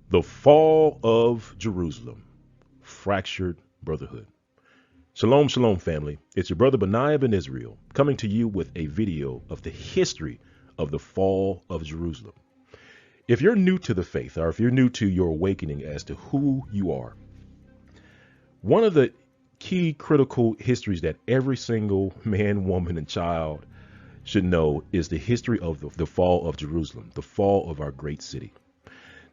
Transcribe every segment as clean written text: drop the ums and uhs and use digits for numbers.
The fall of Jerusalem, fractured brotherhood. Shalom, shalom, family. It's your brother Benaiah Ben Israel coming to you with a video of the history of the fall of Jerusalem. If you're new to the faith, or if you're new to your awakening as to who you are, one of the key critical histories that every single man, woman, and child should know is the history of the fall of Jerusalem, the fall of our great city.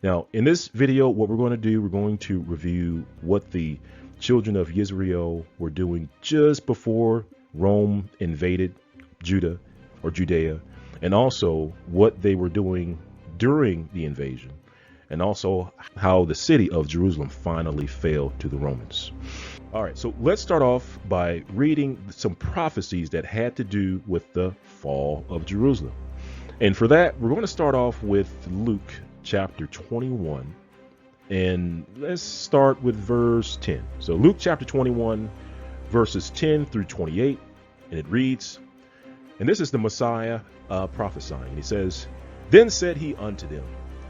Now, in this video, what we're going to do, we're going to review what the children of Israel were doing just before Rome invaded Judah or Judea, and also what they were doing during the invasion, and also how the city of Jerusalem finally fell to the Romans. All right, so let's start off by reading some prophecies that had to do with the fall of Jerusalem. And for that, we're going to start off with Luke chapter 21, and let's start with verse 10. So Luke chapter 21, verses 10 through 28, and it reads, and this is the Messiah prophesying. He says, then said he unto them,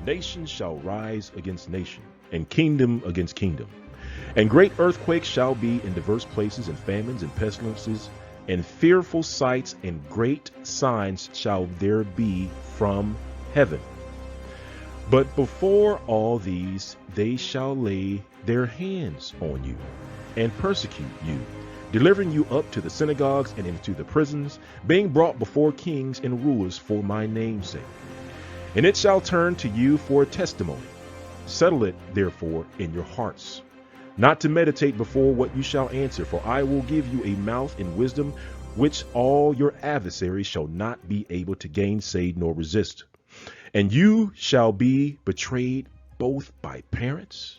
nation shall rise against nation, and kingdom against kingdom, and great earthquakes shall be in diverse places, and famines and pestilences, and fearful sights and great signs shall there be from heaven. But before all these, they shall lay their hands on you and persecute you, delivering you up to the synagogues and into the prisons, being brought before kings and rulers for my name's sake. And it shall turn to you for a testimony. Settle it, therefore, in your hearts, not to meditate before what you shall answer, for I will give you a mouth and wisdom, which all your adversaries shall not be able to gainsay nor resist. And you shall be betrayed both by parents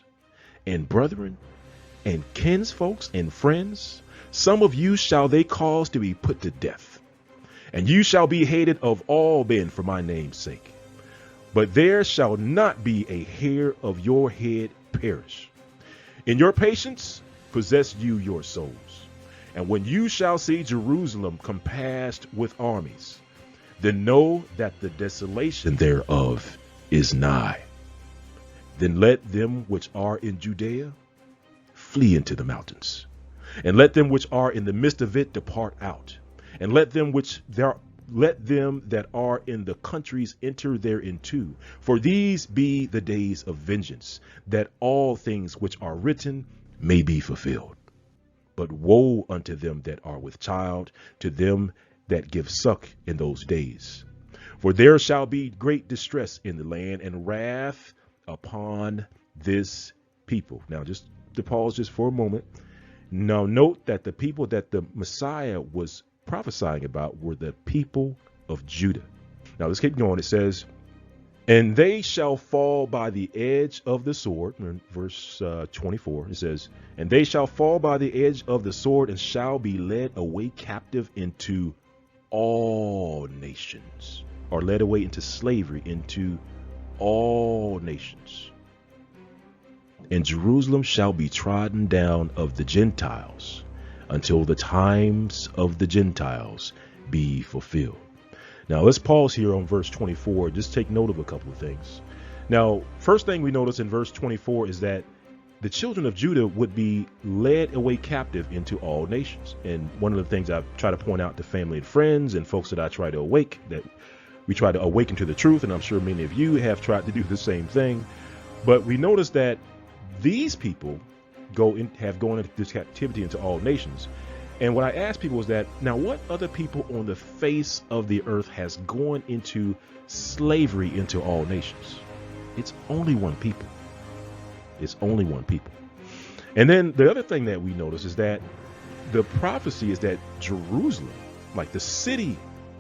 and brethren and kinsfolks and friends. Some of you shall they cause to be put to death. And you shall be hated of all men for my name's sake. But there shall not be a hair of your head perish. In your patience possess you your souls. And when you shall see Jerusalem compassed with armies, then know that the desolation thereof is nigh. Then let them which are in Judea flee into the mountains, and let them which are in the midst of it depart out, and let them that are in the countries enter thereinto. For these be the days of vengeance, that all things which are written may be fulfilled. But woe unto them that are with child, to them that give suck in those days. For there shall be great distress in the land, and wrath upon this people. Now, just to pause just for a moment. Now, note that the people that the Messiah was prophesying about were the people of Judah. Now, let's keep going. It says, and they shall fall by the edge of the sword. In verse 24, it says, and they shall fall by the edge of the sword, and shall be led away captive into all nations, or led away into slavery into all nations. And Jerusalem shall be trodden down of the Gentiles until the times of the Gentiles be fulfilled. Now let's pause here on verse 24. Just take note of a couple of things. Now, first thing we notice in verse 24 is that the children of Judah would be led away captive into all nations. And one of the things I try to point out to family and friends and folks that I try to that we try to awaken to the truth, and I'm sure many of you have tried to do the same thing, but we notice that these people have gone into this captivity into all nations. And what I ask people is that, now what other people on the face of the earth has gone into slavery into all nations? It's only one people. It's only one people. And then the other thing that we notice is that the prophecy is that Jerusalem, like the city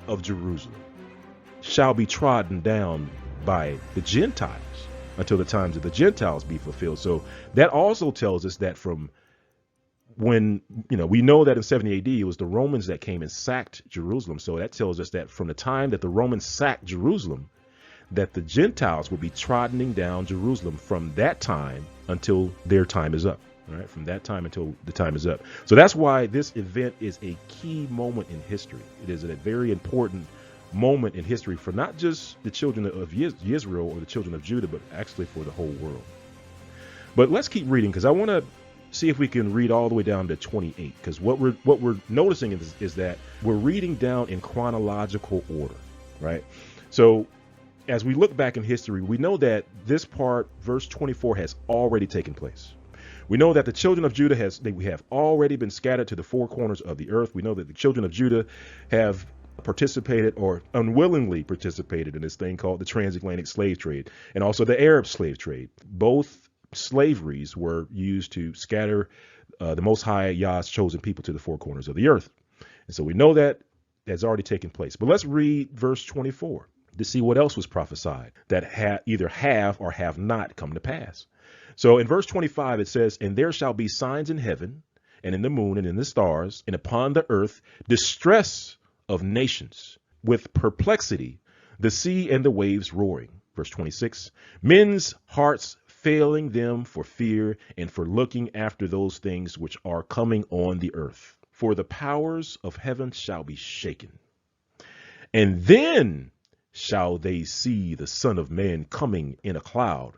of Jerusalem, shall be trodden down by the Gentiles until the times of the Gentiles be fulfilled. So that also tells us that from when, we know that in 70 AD, it was the Romans that came and sacked Jerusalem. So that tells us that from the time that the Romans sacked Jerusalem, that the Gentiles will be troddening down Jerusalem from that time until their time is up. Right? From that time until the time is up. So that's why this event is a key moment in history. It is a very important moment in history for not just the children of Israel or the children of Judah, but actually for the whole world. But let's keep reading, because I want to see if we can read all the way down to 28, because what we're noticing is that we're reading down in chronological order, right? So as we look back in history, we know that this part, verse 24, has already taken place. We know that the children of Judah have already been scattered to the four corners of the earth. We know that the children of Judah have participated or unwillingly participated in this thing called the transatlantic slave trade, and also the Arab slave trade. Both slaveries were used to scatter the Most High Yah's chosen people to the four corners of the earth. And so we know that has already taken place. But let's read verse 24 to see what else was prophesied that either have or have not come to pass. So in verse 25, it says, "And there shall be signs in heaven and in the moon and in the stars and upon the earth, distress of nations with perplexity, the sea and the waves roaring." Verse 26, "Men's hearts failing them for fear and for looking after those things which are coming on the earth. For the powers of heaven shall be shaken. And then shall they see the Son of Man coming in a cloud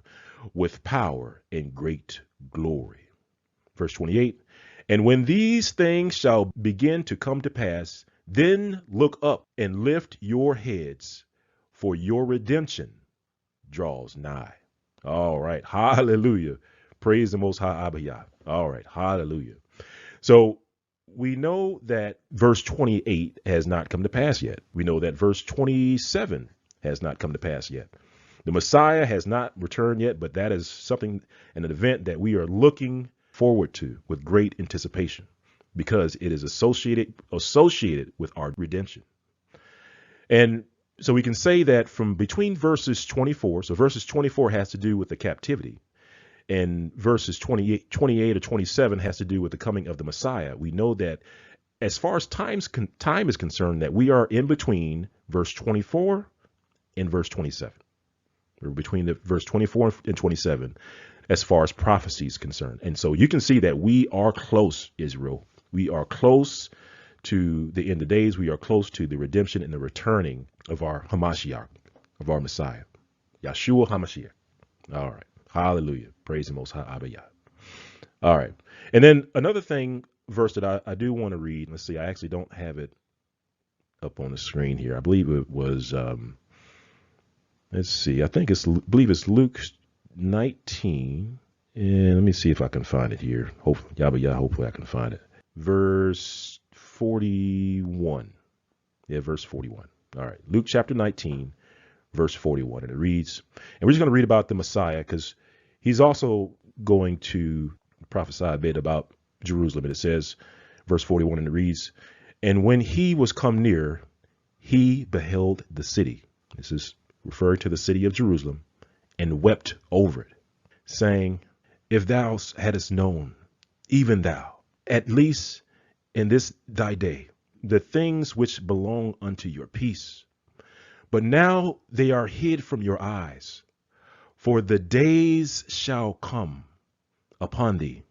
with power and great glory." Verse 28, "And when these things shall begin to come to pass, then look up and lift your heads, for your redemption draws nigh." All right. Hallelujah. Praise the Most High Abba Yah. All right. Hallelujah. So we know that verse 28 has not come to pass yet. We know that verse 27 has not come to pass yet. The Messiah has not returned yet, but that is something, an event that we are looking forward to with great anticipation, because it is associated with our redemption. And so we can say that from between verses 24, so verses 24 has to do with the captivity, and verses 28 or 27 has to do with the coming of the Messiah. We know that as far as time is concerned, that we are in between verse 24 and verse 27. We're between the verse 24 and 27 as far as prophecy is concerned. And so you can see that we are close, Israel. We are close to the end of days. We are close to the redemption and the returning of our Hamashiach, of our Messiah, Yeshua HaMashiach. All right. Hallelujah. Praise the Most High Abba Yah. All right. And then another verse that I do want to read. Let's see. I actually don't have it up on the screen here. I believe it was, let's see. I believe it's Luke 19. And let me see if I can find it here. Hopefully, Yahweh Yah, hopefully I can find it. Verse 41. Yeah, verse 41. All right. Luke chapter 19, verse 41. And it reads, and we're just going to read about the Messiah, because he's also going to prophesy a bit about Jerusalem. And it says, verse 41, and it reads, "And when he was come near, he beheld the city." This is referring to the city of Jerusalem, "and wept over it, saying, If thou hadst known, even thou, at least in this thy day, the things which belong unto your peace. But now they are hid from your eyes, for the days shall come upon thee,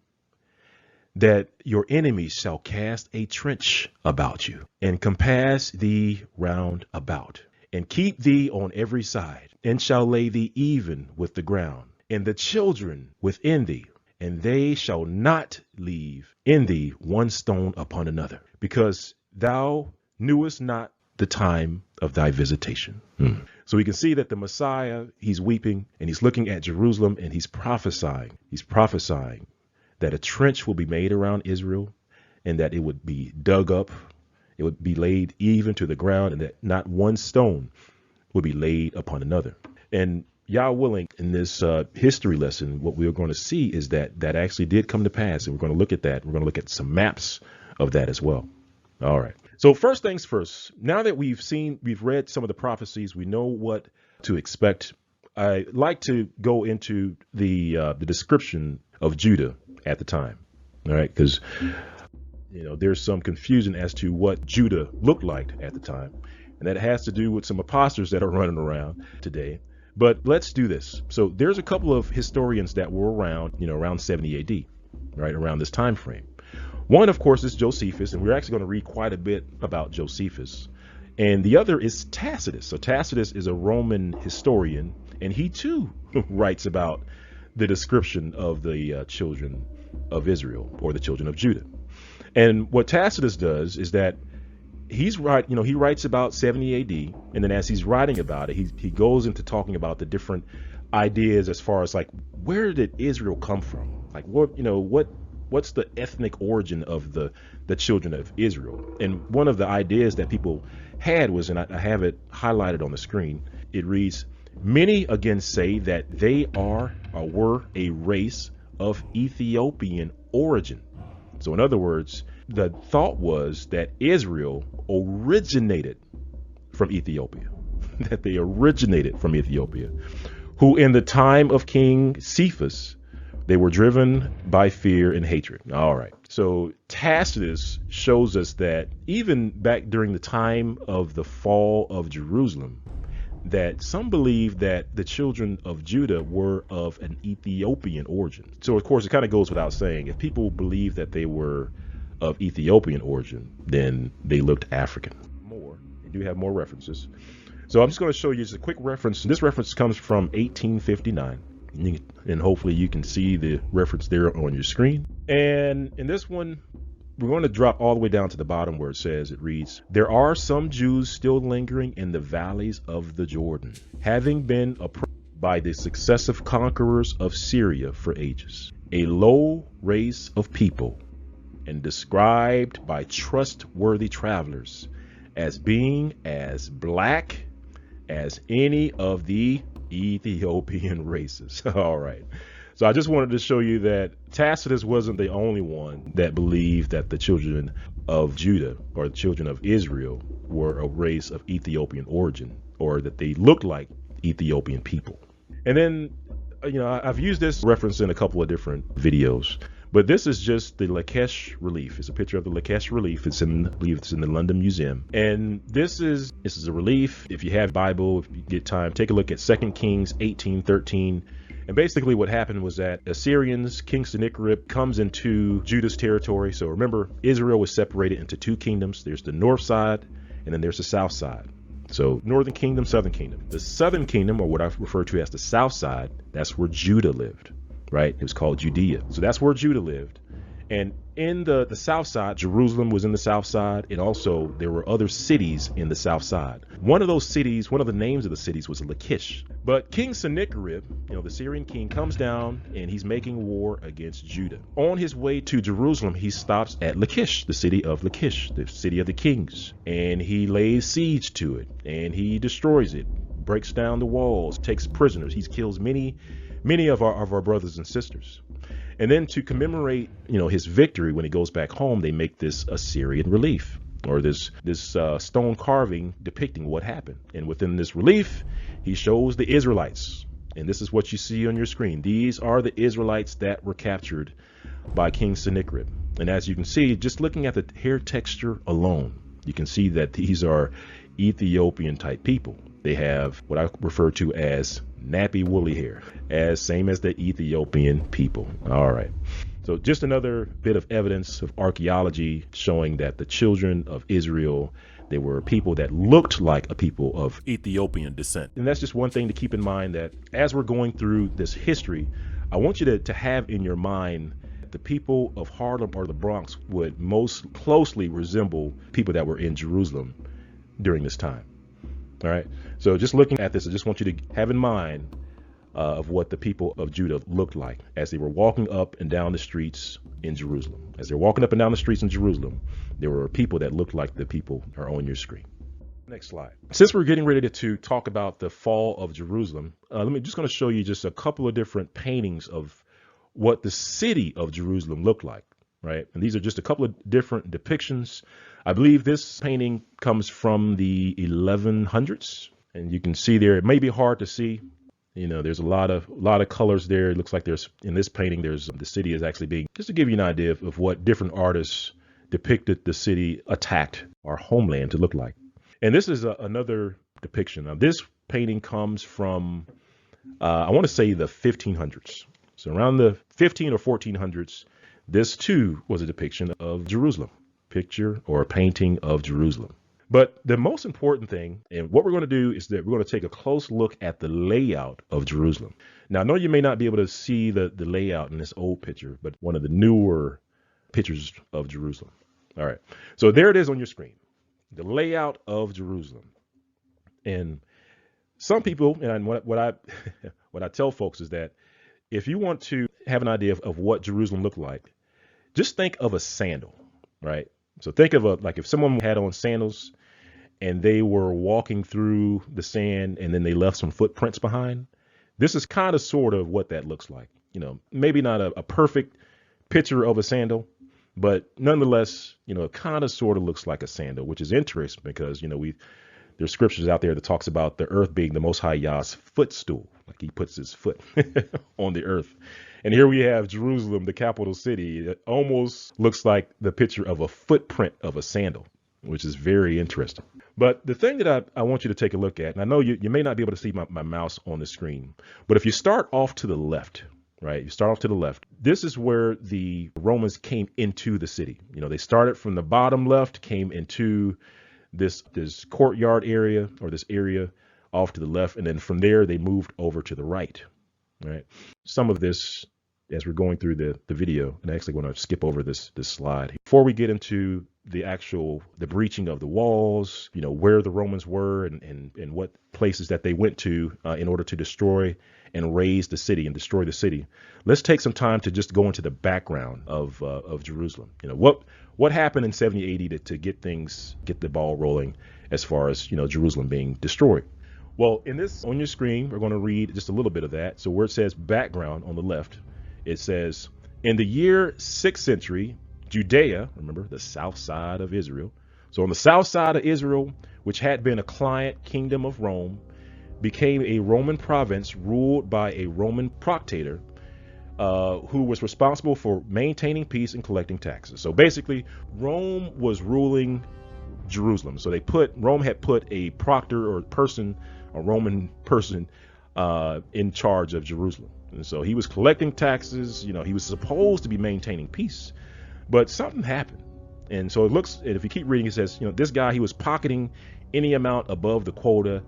that your enemies shall cast a trench about you, and compass thee round about, and keep thee on every side, and shall lay thee even with the ground, and the children within thee, and they shall not leave in thee one stone upon another, because thou knewest not the time of thy visitation. So we can see that the Messiah, he's weeping and he's looking at Jerusalem and he's prophesying. He's prophesying that a trench will be made around Israel and that it would be dug up. It would be laid even to the ground, and that not one stone would be laid upon another. And Yah willing, in this history lesson, what we're going to see is that that actually did come to pass. And we're going to look at that. We're going to look at some maps of that as well. All right. So first things first, now that we've read some of the prophecies, we know what to expect. I like to go into the description of Judah at the time. All right. Because, there's some confusion as to what Judah looked like at the time. And that has to do with some imposters that are running around today. But let's do this. So there's a couple of historians that were around, around 70 AD, right, around this time frame. One, of course, is Josephus, and we're actually going to read quite a bit about Josephus. And the other is Tacitus. So Tacitus is a Roman historian, and he too writes about the description of the children of Israel, or the children of Judah. And what Tacitus does is that he writes about 70 AD, and then as he's writing about it, he goes into talking about the different ideas as far as like, where did Israel come from? Like, what's the ethnic origin of the children of Israel? And one of the ideas that people had was, and I have it highlighted on the screen, it reads, many again say that they are or were a race of Ethiopian origin. So in other words, the thought was that Israel originated from Ethiopia, that they originated from Ethiopia, who in the time of King Cephas, they were driven by fear and hatred. All right. So Tacitus shows us that even back during the time of the fall of Jerusalem, that some believe that the children of Judah were of an Ethiopian origin. So, of course, it kind of goes without saying, if people believe that they were of Ethiopian origin, then they looked African. They do have more references. So I'm just going to show you just a quick reference. This reference comes from 1859. And hopefully you can see the reference there on your screen. And in this one, we're going to drop all the way down to the bottom where it reads, there are some Jews still lingering in the valleys of the Jordan, having been approached by the successive conquerors of Syria for ages, a low race of people, and described by trustworthy travelers as being as black as any of the Ethiopian races. All right. So I just wanted to show you that Tacitus wasn't the only one that believed that the children of Judah, or the children of Israel, were a race of Ethiopian origin, or that they looked like Ethiopian people. And then, I've used this reference in a couple of different videos, but this is just the Lachish relief. It's a picture of the Lachish relief. I believe it's in the London Museum. And this is a relief. If you have a Bible, if you get time, take a look at 2 Kings 18:13. And basically what happened was that Assyrians, King Sennacherib, comes into Judah's territory. So remember, Israel was separated into two kingdoms. There's the north side, and then there's the south side. So northern kingdom, southern kingdom. The southern kingdom, or what I refer to as the south side, that's where Judah lived, right? It was called Judea. So that's where Judah lived. And in the south side, Jerusalem was in the south side, and also there were other cities in the south side. One of those cities, one of the names of the cities was Lachish. But King Sennacherib, the Syrian king, comes down and he's making war against Judah. On his way to Jerusalem, he stops at Lachish, the city of Lachish, the city of the kings, and he lays siege to it, and he destroys it, breaks down the walls, takes prisoners. He kills many of our brothers and sisters. And then to commemorate, his victory, when he goes back home, they make this Assyrian relief, or this stone carving depicting what happened. And within this relief, he shows the Israelites. And this is what you see on your screen. These are the Israelites that were captured by King Sennacherib. And as you can see, just looking at the hair texture alone, you can see that these are Ethiopian type people. They have what I refer to as nappy woolly hair, same as the Ethiopian people. All right. So just another bit of evidence of archaeology showing that the children of Israel, they were people that looked like a people of Ethiopian descent. And that's just one thing to keep in mind, that as we're going through this history, I want you to have in your mind the people of Harlem or the Bronx would most closely resemble people that were in Jerusalem during this time. All right. So just looking at this, I just want you to have in mind of what the people of Judah looked like as they were walking up and down the streets in Jerusalem. As they're walking up and down the streets in Jerusalem, there were people that looked like the people are on your screen. Next slide. Since we're getting ready to talk about the fall of Jerusalem, just going to show you just a couple of different paintings of what the city of Jerusalem looked like, right? And these are just a couple of different depictions. I believe this painting comes from the 1100s, and you can see there, it may be hard to see. You know, there's a lot of colors there. It looks like there's, in this painting, there's the city is actually being, just to give you an idea of what different artists depicted the city attacked, our homeland, to look like. And this is another depiction. Now, this painting comes from, I want to say the 1500s. So around the 15 or 1400s, this too was a depiction of Jerusalem, picture or a painting of Jerusalem. But the most important thing, and what we're going to do, is that we're going to take a close look at the layout of Jerusalem. Now, I know you may not be able to see the layout in this old picture, but one of the newer pictures of Jerusalem. All right. So there it is on your screen, the layout of Jerusalem. And some people, and what I tell folks is that if you want to have an idea of what Jerusalem looked like, just think of a sandal, right? So think of like if someone had on sandals and they were walking through the sand and then they left some footprints behind. This is kind of sort of what that looks like. You know, maybe not a perfect picture of a sandal, but nonetheless, you know, it kind of sort of looks like a sandal, which is interesting because, you know, there's scriptures out there that talks about the earth being the Most High Yah's footstool, like he puts his foot on the earth. And here we have Jerusalem, the capital city. It almost looks like the picture of a footprint of a sandal, which is very interesting. But the thing that I want you to take a look at, and I know you may not be able to see my mouse on the screen, but if you start off to the left, right, you start off to the left, this is where the Romans came into the city. You know, they started from the bottom left, came into this courtyard area, or this area off to the left, and then from there they moved over to the right. Right. Some of this, as we're going through the video, and I actually want to skip over this slide before we get into the breaching of the walls, you know, where the Romans were and what places that they went to in order to destroy and raise the city and destroy the city. Let's take some time to just go into the background of Jerusalem. You know, what happened in 70 AD to get the ball rolling as far as, you know, Jerusalem being destroyed. Well, on your screen, we're going to read just a little bit of that. So where it says background on the left, it says, in the year 6th century, Judea, remember the south side of Israel. So on the south side of Israel, which had been a client kingdom of Rome, became a Roman province ruled by a Roman procurator who was responsible for maintaining peace and collecting taxes. So basically, Rome was ruling Jerusalem. So Rome had put a proctor or person, a Roman person, in charge of Jerusalem. And so he was collecting taxes. You know, he was supposed to be maintaining peace, but something happened. And so and if you keep reading, it says, you know, this guy, he was pocketing any amount above the quota.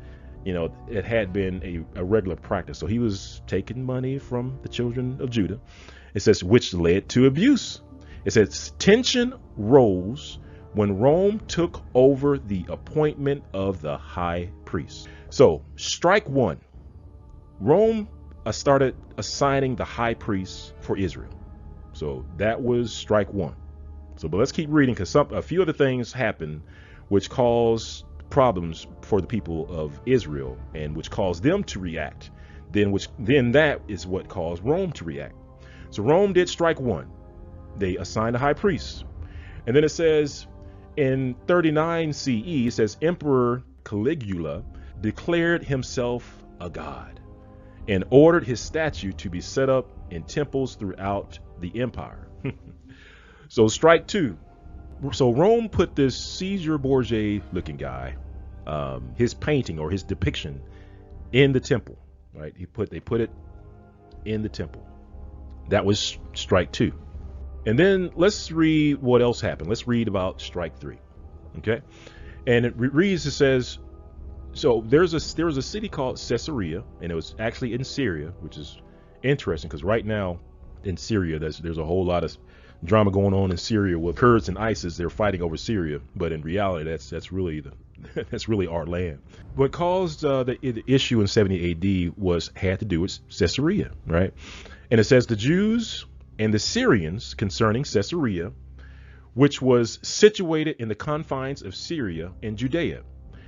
You know, it had been a regular practice. So he was taking money from the children of Judah. It says, which led to abuse. It says tension rose when Rome took over the appointment of the high priest. So strike one, Rome started assigning the high priest for Israel. So that was strike one. So, but let's keep reading, because a few other things happened which caused problems for the people of Israel and which caused them to react. Then that is what caused Rome to react. So Rome did strike one. They assigned a high priest. And then it says in 39 CE, it says Emperor Caligula declared himself a god and ordered his statue to be set up in temples throughout the empire. So strike two. So Rome put this Caesar Borgia looking guy, his painting or his depiction, in the temple, right? They put it in the temple. That was strike two. And then let's read what else happened. Let's read about strike three. Okay. And it reads, it says, so there was a city called Caesarea, and it was actually in Syria, which is interesting because right now in Syria, there's a whole lot of drama going on in Syria with Kurds and ISIS. They're fighting over Syria, but in reality, that's really that's really our land. What caused the issue in 70 AD had to do with Caesarea, right? And it says the Jews and the Syrians concerning Caesarea, which was situated in the confines of Syria and Judea.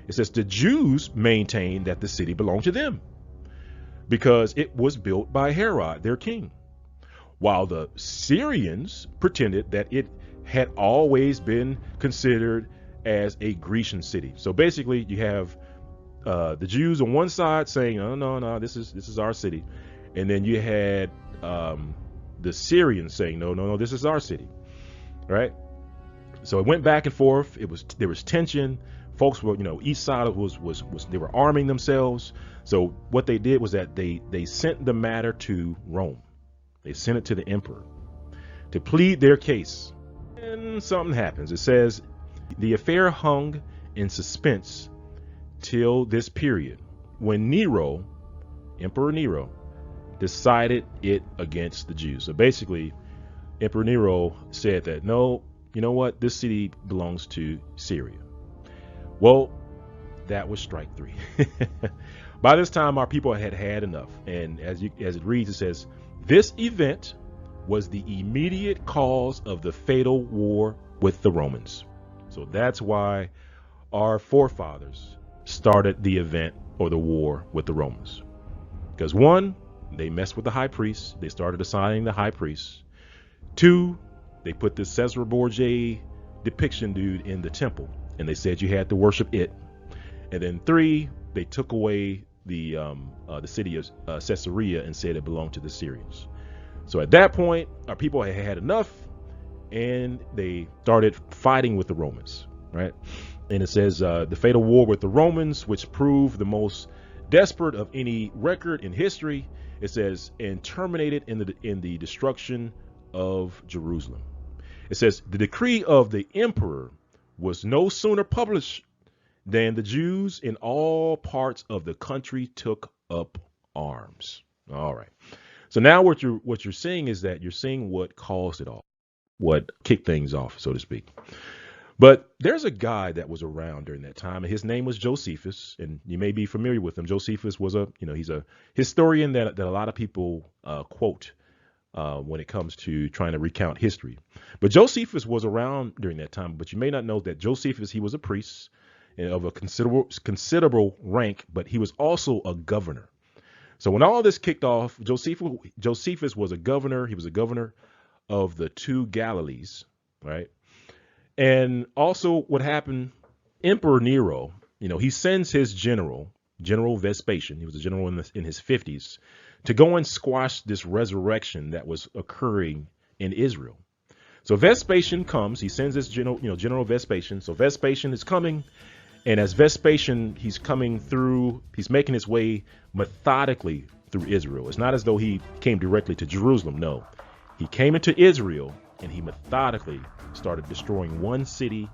It says the Jews maintained that the city belonged to them because it was built by Herod, their king, while the Syrians pretended that it had always been considered as a Grecian city. So basically you have the Jews on one side saying, no, this is our city. And then you had the Syrians saying, no, this is our city, right? So it went back and forth. There was tension. Folks were, each side was they were arming themselves. So what they did was that they sent the matter to Rome. They sent it to the emperor to plead their case. And something happens. It says the affair hung in suspense till this period when Emperor Nero, decided it against the Jews. So basically, Emperor Nero said that, no, you know what? This city belongs to Syria. Well, that was strike three. By this time, our people had had enough. And as it reads, it says, this event was the immediate cause of the fatal war with the Romans. So that's why our forefathers started the event or the war with the Romans. Because one, they messed with the high priest. They started assigning the high priests. Two, they put the Caesar Borgia depiction dude in the temple, and they said you had to worship it. And then three, they took away the city of Caesarea and said it belonged to the Syrians. So at that point, our people had had enough, and they started fighting with the Romans, right? And it says the fatal war with the Romans, which proved the most desperate of any record in history. It says, and terminated in the destruction of Jerusalem. It says the decree of the emperor was no sooner published than the Jews in all parts of the country took up arms. All right. So now what you're seeing is that you're seeing what caused it all, what kicked things off, so to speak. But there's a guy that was around during that time, and his name was Josephus, and you may be familiar with him. Josephus was he's a historian that a lot of people quote when it comes to trying to recount history. But Josephus was around during that time, but you may not know that Josephus, he was a priest of a considerable rank, but he was also a governor. So when all this kicked off, Josephus was a governor. He was a governor of the two Galilees, right? And also what happened, Emperor Nero, he sends his General Vespasian, he was a general in his 50s, to go and squash this resurrection that was occurring in Israel. So Vespasian comes, he sends his General Vespasian. So Vespasian is coming, and as Vespasian, he's coming through, he's making his way methodically through Israel. It's not as though he came directly to Jerusalem. No, he came into Israel and he methodically started destroying one city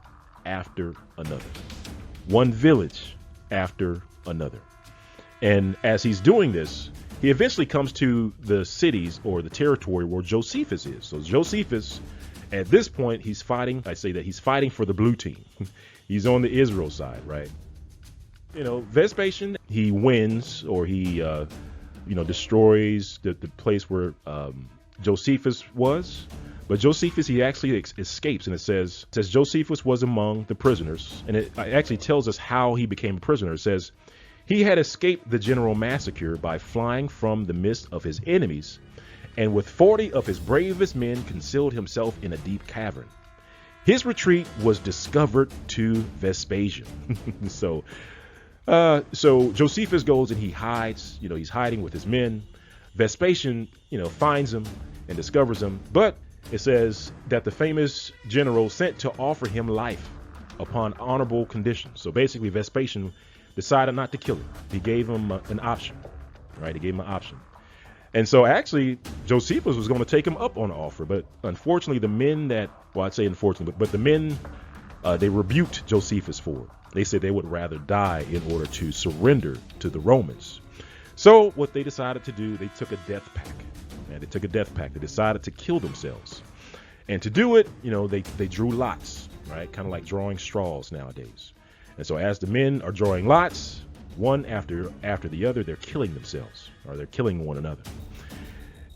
after another, one village after another. And as he's doing this, he eventually comes to the cities or the territory where Josephus is. So Josephus, at this point, he's fighting. I say that he's fighting for the blue team. He's on the Israel side, right? Vespasian, he wins, or he, destroys the place where Josephus was. But Josephus, he actually escapes, and it says Josephus was among the prisoners, and it actually tells us how he became a prisoner. It says he had escaped the general massacre by flying from the midst of his enemies, and with 40 of his bravest men concealed himself in a deep cavern. His retreat was discovered to Vespasian. So Josephus goes and he hides. He's hiding with his men. Vespasian, finds him and discovers him, but it says that the famous general sent to offer him life upon honorable conditions. So basically, Vespasian decided not to kill him. He gave him an option, right? He gave him an option. And so actually, Josephus was going to take him up on the offer. But unfortunately, the men the men, they rebuked Josephus for it. They said they would rather die in order to surrender to the Romans. So what they decided to do, they took a death pact. And they took a death pact. They decided to kill themselves. And to do it, they drew lots, right? Kind of like drawing straws nowadays. And so as the men are drawing lots, one after the other, they're killing themselves, or they're killing one another.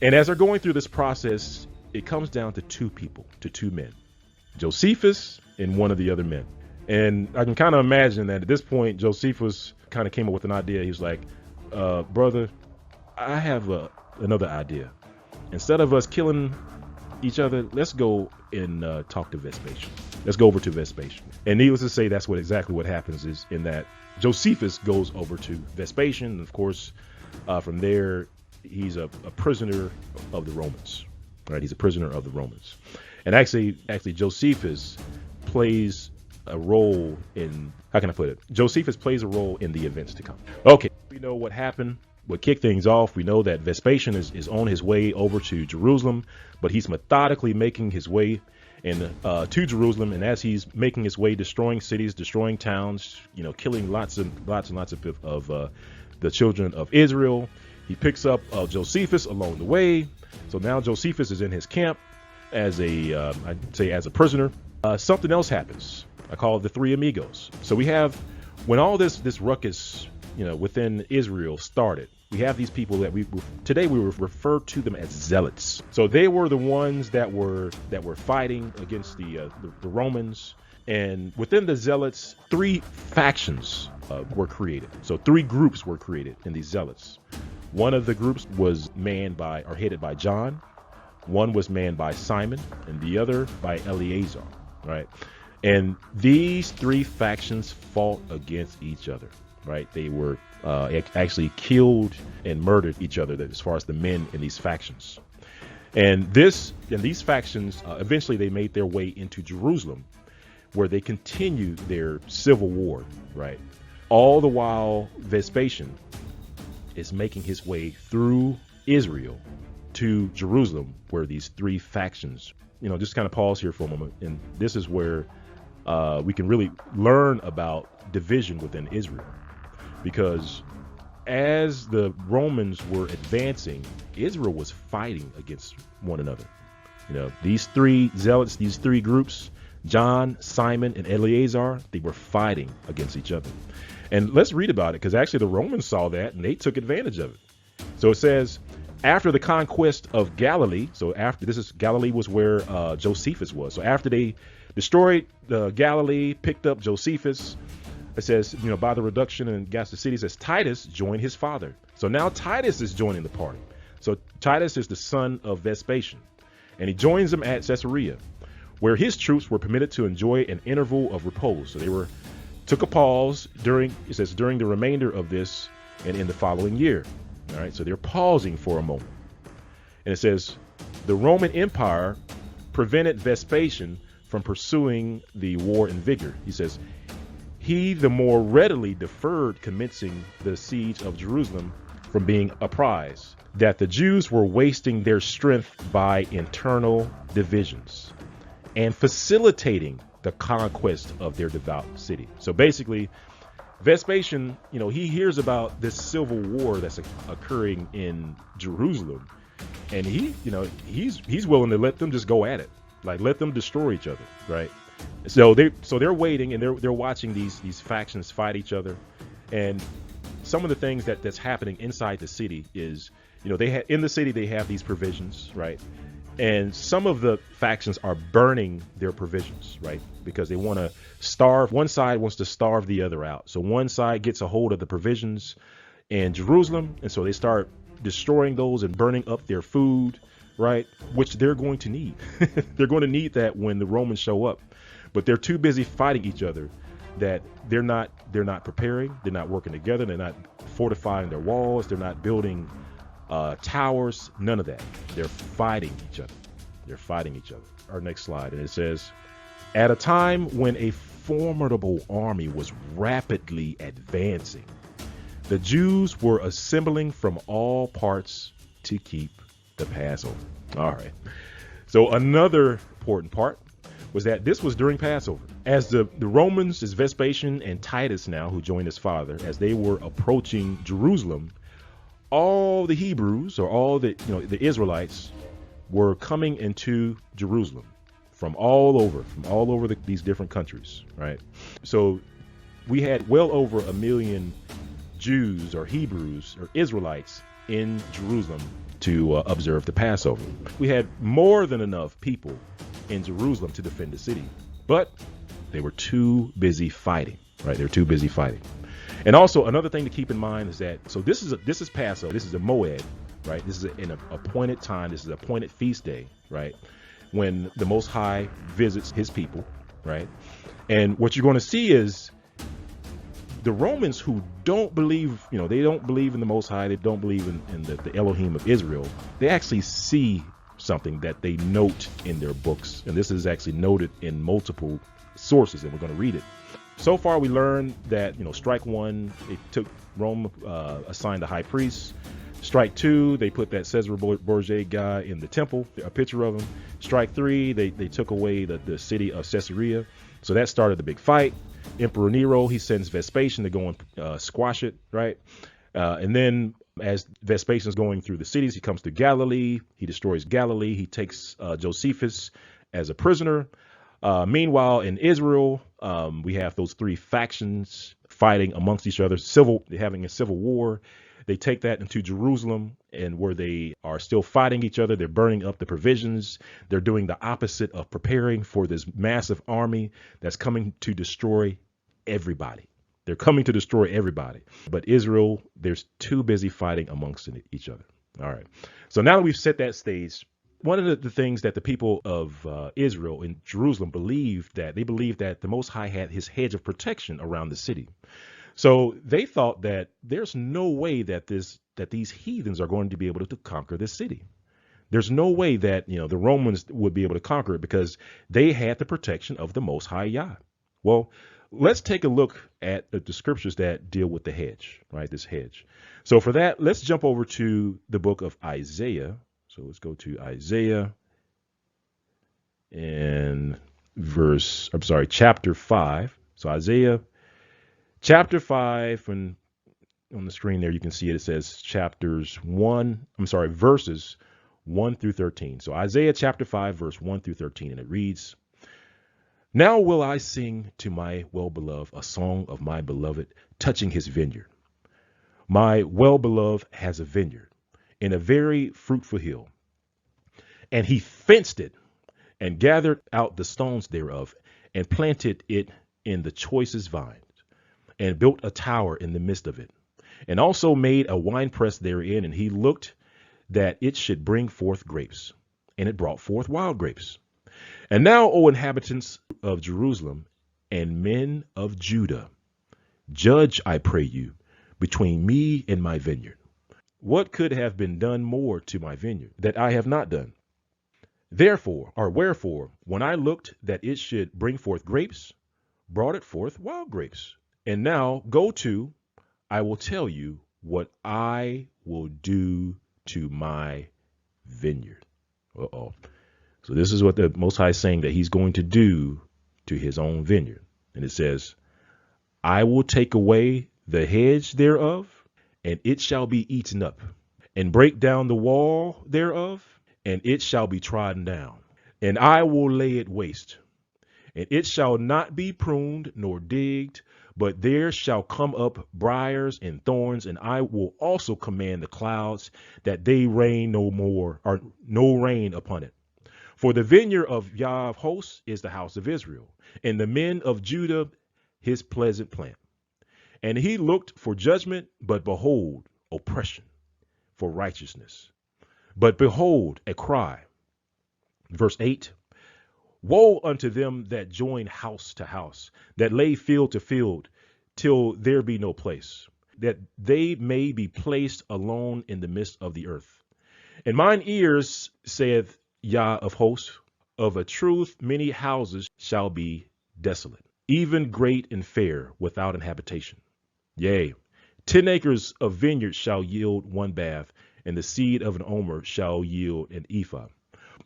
And as they're going through this process, it comes down to two men, Josephus and one of the other men. And I can kind of imagine that at this point, Josephus kind of came up with an idea. He was like, brother, I have another idea. Instead of us killing each other, let's go and talk to Vespasian. Let's go over to Vespasian. And needless to say, that's exactly what happens, is in that Josephus goes over to Vespasian. And of course, from there, he's a prisoner of the Romans. Right? He's a prisoner of the Romans. And actually, Josephus plays a role in, how can I put it? Josephus plays a role in the events to come. Okay, we know what happened. What kicked things off, we know that Vespasian is on his way over to Jerusalem, but he's methodically making his way to Jerusalem. And as he's making his way, destroying cities, destroying towns, killing lots of the children of Israel, he picks up Josephus along the way. So now Josephus is in his camp as a prisoner. Something else happens. I call it the Three Amigos. So we have, when all this ruckus, within Israel started, we have these people that today we refer to them as zealots. So they were the ones that were fighting against the Romans. And within the zealots, three factions were created. So three groups were created in these zealots. One of the groups was headed by John. One was manned by Simon, and the other by Eleazar, right? And these three factions fought against each other, right? They were actually killed and murdered each other as far as the men in these factions. And these factions, eventually they made their way into Jerusalem, where they continued their civil war, right? All the while Vespasian is making his way through Israel to Jerusalem, where these three factions, just kind of pause here for a moment. And this is where we can really learn about division within Israel, because as the Romans were advancing, Israel was fighting against one another. These three zealots, these three groups, John, Simon, and Eleazar, they were fighting against each other. And let's read about it, because actually the Romans saw that and they took advantage of it. So it says, after the conquest of Galilee, Galilee was where Josephus was. So after they destroyed Galilee, picked up Josephus, it says, by the reduction in Gaza City, it says Titus joined his father. So now Titus is joining the party. So Titus is the son of Vespasian, and he joins them at Caesarea, where his troops were permitted to enjoy an interval of repose. So they took a pause during the remainder of this and in the following year. All right, so they're pausing for a moment. And it says, the Roman Empire prevented Vespasian from pursuing the war in vigor. He says, he the more readily deferred commencing the siege of Jerusalem from being apprised that the Jews were wasting their strength by internal divisions and facilitating the conquest of their devout city. So basically, Vespasian, he hears about this civil war that's occurring in Jerusalem, and he's willing to let them just go at it, like let them destroy each other, right? So they're waiting, and they're watching these factions fight each other. And some of the things that's happening inside the city is, in the city they have these provisions, right? And some of the factions are burning their provisions, right? Because they want to starve. One side wants to starve the other out. So one side gets a hold of the provisions in Jerusalem, and so they start destroying those and burning up their food, right? Which they're going to need. They're going to need that when the Romans show up. But they're too busy fighting each other that they're not preparing. They're not working together. They're not fortifying their walls. They're not building towers, none of that. They're fighting each other. Our next slide, and it says, at a time when a formidable army was rapidly advancing, the Jews were assembling from all parts to keep the Passover. All right. So another important part was that this was during Passover. As the Romans, as Vespasian and Titus now, who joined his father, as they were approaching Jerusalem, all the Hebrews, or all the the Israelites, were coming into Jerusalem from all over these different countries, right? So we had well over 1 million Jews or Hebrews or Israelites in Jerusalem to observe the Passover. We had more than enough people in Jerusalem to defend the city, but they were too busy fighting, right? They're too busy fighting. And also another thing to keep in mind is that, so this is Passover. This is a Moed, right? This is an appointed time. This is an appointed feast day, right? When the Most High visits his people, right? And what you're going to see is the Romans, who don't believe, they don't believe in the Most High. They don't believe in the Elohim of Israel. They actually see something that they note in their books. And this is actually noted in multiple sources, and we're going to read it. So far, we learned that, strike one, they took Rome, assigned a high priest. Strike two, they put that Caesar Borgia guy in the temple, a picture of him. Strike three, they took away the city of Caesarea. So that started the big fight. Emperor Nero, he sends Vespasian to go and squash it, right? And then as Vespasian's going through the cities, he comes to Galilee. He destroys Galilee. He takes Josephus as a prisoner. Meanwhile, in Israel, we have those three factions fighting amongst each other, having a civil war. They take that into Jerusalem, and where they are still fighting each other, they're burning up the provisions. They're doing the opposite of preparing for this massive army that's coming to destroy everybody. They're coming to destroy everybody. But Israel, they're too busy fighting amongst each other. All right. So now that we've set that stage, one of the things that the people of Israel in Jerusalem believed that the Most High had his hedge of protection around the city. So they thought that there's no way that these heathens are going to be able to conquer this city. There's no way that the Romans would be able to conquer it because they had the protection of the Most High Yah. Well, let's take a look at the scriptures that deal with the hedge, right? This hedge. So for that, let's jump over to the book of Isaiah. So let's go to Isaiah and chapter 5. So Isaiah chapter 5, and on the screen there you can see it. It says verses 1 through 13. So Isaiah chapter 5, verse 1 through 13, and it reads, "Now will I sing to my well-beloved a song of my beloved touching his vineyard. My well-beloved has a vineyard in a very fruitful hill, and he fenced it and gathered out the stones thereof and planted it in the choicest vines and built a tower in the midst of it, and also made a winepress therein, and he looked that it should bring forth grapes, and it brought forth wild grapes. And now, O inhabitants of Jerusalem and men of Judah, judge, I pray you, between me and my vineyard. What could have been done more to my vineyard that I have not done? Wherefore, when I looked that it should bring forth grapes, brought it forth wild grapes. And now go to, I will tell you what I will do to my vineyard." Uh-oh. So this is what the Most High is saying that he's going to do to his own vineyard. And it says, "I will take away the hedge thereof, and it shall be eaten up, and break down the wall thereof, and it shall be trodden down. And I will lay it waste, and it shall not be pruned nor digged, but there shall come up briars and thorns, and I will also command the clouds that they rain no more, or no rain upon it. For the vineyard of Yah of hosts is the house of Israel, and the men of Judah his pleasant plant. And he looked for judgment, but behold, oppression, for righteousness. But behold, a cry." Verse 8, "Woe unto them that join house to house, that lay field to field, till there be no place, that they may be placed alone in the midst of the earth. In mine ears, saith Yah of hosts, of a truth many houses shall be desolate, even great and fair, without an habitation. Yea, 10 acres of vineyard shall yield one bath, and the seed of an omer shall yield an ephah."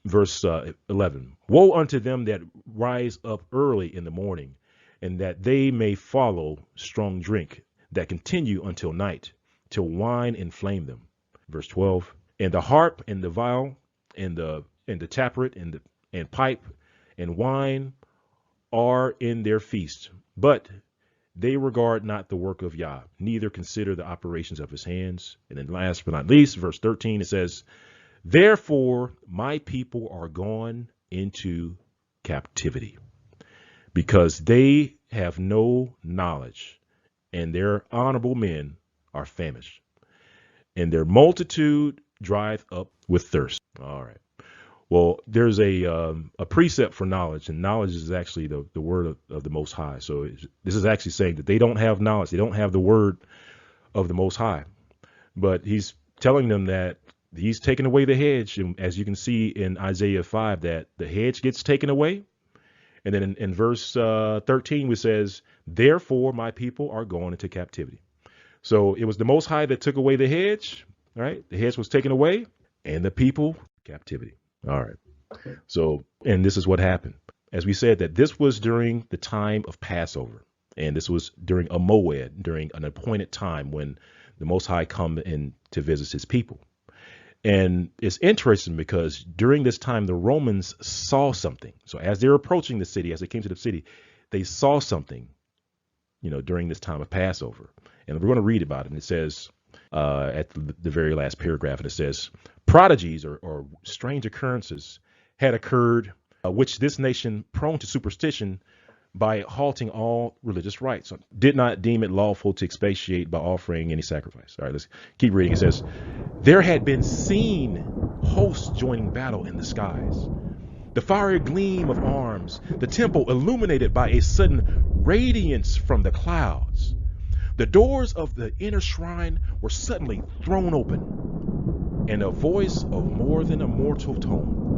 Verse 11, "Woe unto them that rise up early in the morning, and that they may follow strong drink, that continue until night, till wine inflame them. Verse 12. And the harp and the viol and the tabret and pipe and wine are in their feast, but they regard not the work of Yah, neither consider the operations of his hands. And then last but not least, verse 13, it says, therefore my people are gone into captivity, because they have no knowledge, and their honorable men are famished, and their multitude drieth up with thirst. All right. Well, there's a precept for knowledge, and knowledge is actually the word of the Most High. So this is actually saying that they don't have knowledge. They don't have the word of the Most High. But he's telling them that he's taken away the hedge. And as you can see in Isaiah 5, that the hedge gets taken away. And then in verse 13, it says, therefore my people are going into captivity. So it was the Most High that took away the hedge, right? The hedge was taken away, and the people, captivity. All right. So, and this is what happened. As we said, that this was during the time of Passover, and this was during a moed, during an appointed time when the Most High come in to visit his people. And it's interesting because during this time, the Romans saw something. So as they're approaching the city, as they came to the city, they saw something, during this time of Passover. And we're going to read about it. And it says at the very last paragraph, and it says, prodigies or strange occurrences had occurred, which this nation, prone to superstition by halting all religious rites, did not deem it lawful to expatiate by offering any sacrifice. All right, let's keep reading. It says, there had been seen hosts joining battle in the skies, the fiery gleam of arms, the temple illuminated by a sudden radiance from the clouds. The doors of the inner shrine were suddenly thrown open, and a voice of more than a mortal tone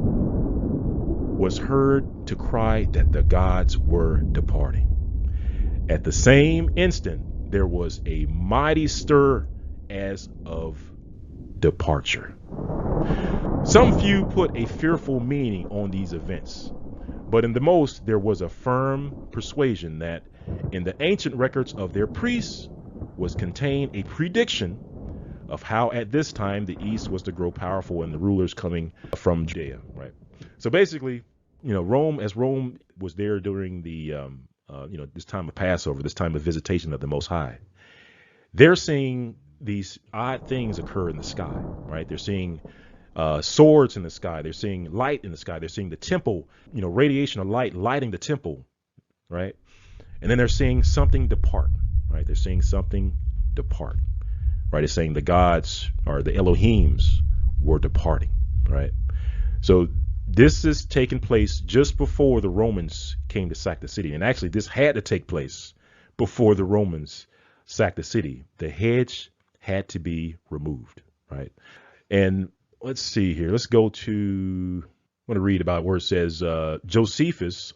was heard to cry that the gods were departing. At the same instant, there was a mighty stir as of departure. Some few put a fearful meaning on these events, but in the most there was a firm persuasion that in the ancient records of their priests was contained a prediction of how at this time the East was to grow powerful and the rulers coming from Judea, right? So basically, Rome was there during the, this time of Passover, this time of visitation of the Most High. They're seeing these odd things occur in the sky, right? They're seeing swords in the sky. They're seeing light in the sky. They're seeing the temple, radiation of light lighting the temple, right? And then they're seeing something depart, right? They're seeing something depart, right? It's saying the gods or the Elohims were departing, right? So this is taking place just before the Romans came to sack the city. And actually, this had to take place before the Romans sacked the city. The hedge had to be removed, right? And let's see here. Let's go to, I want to read about where it says, Josephus,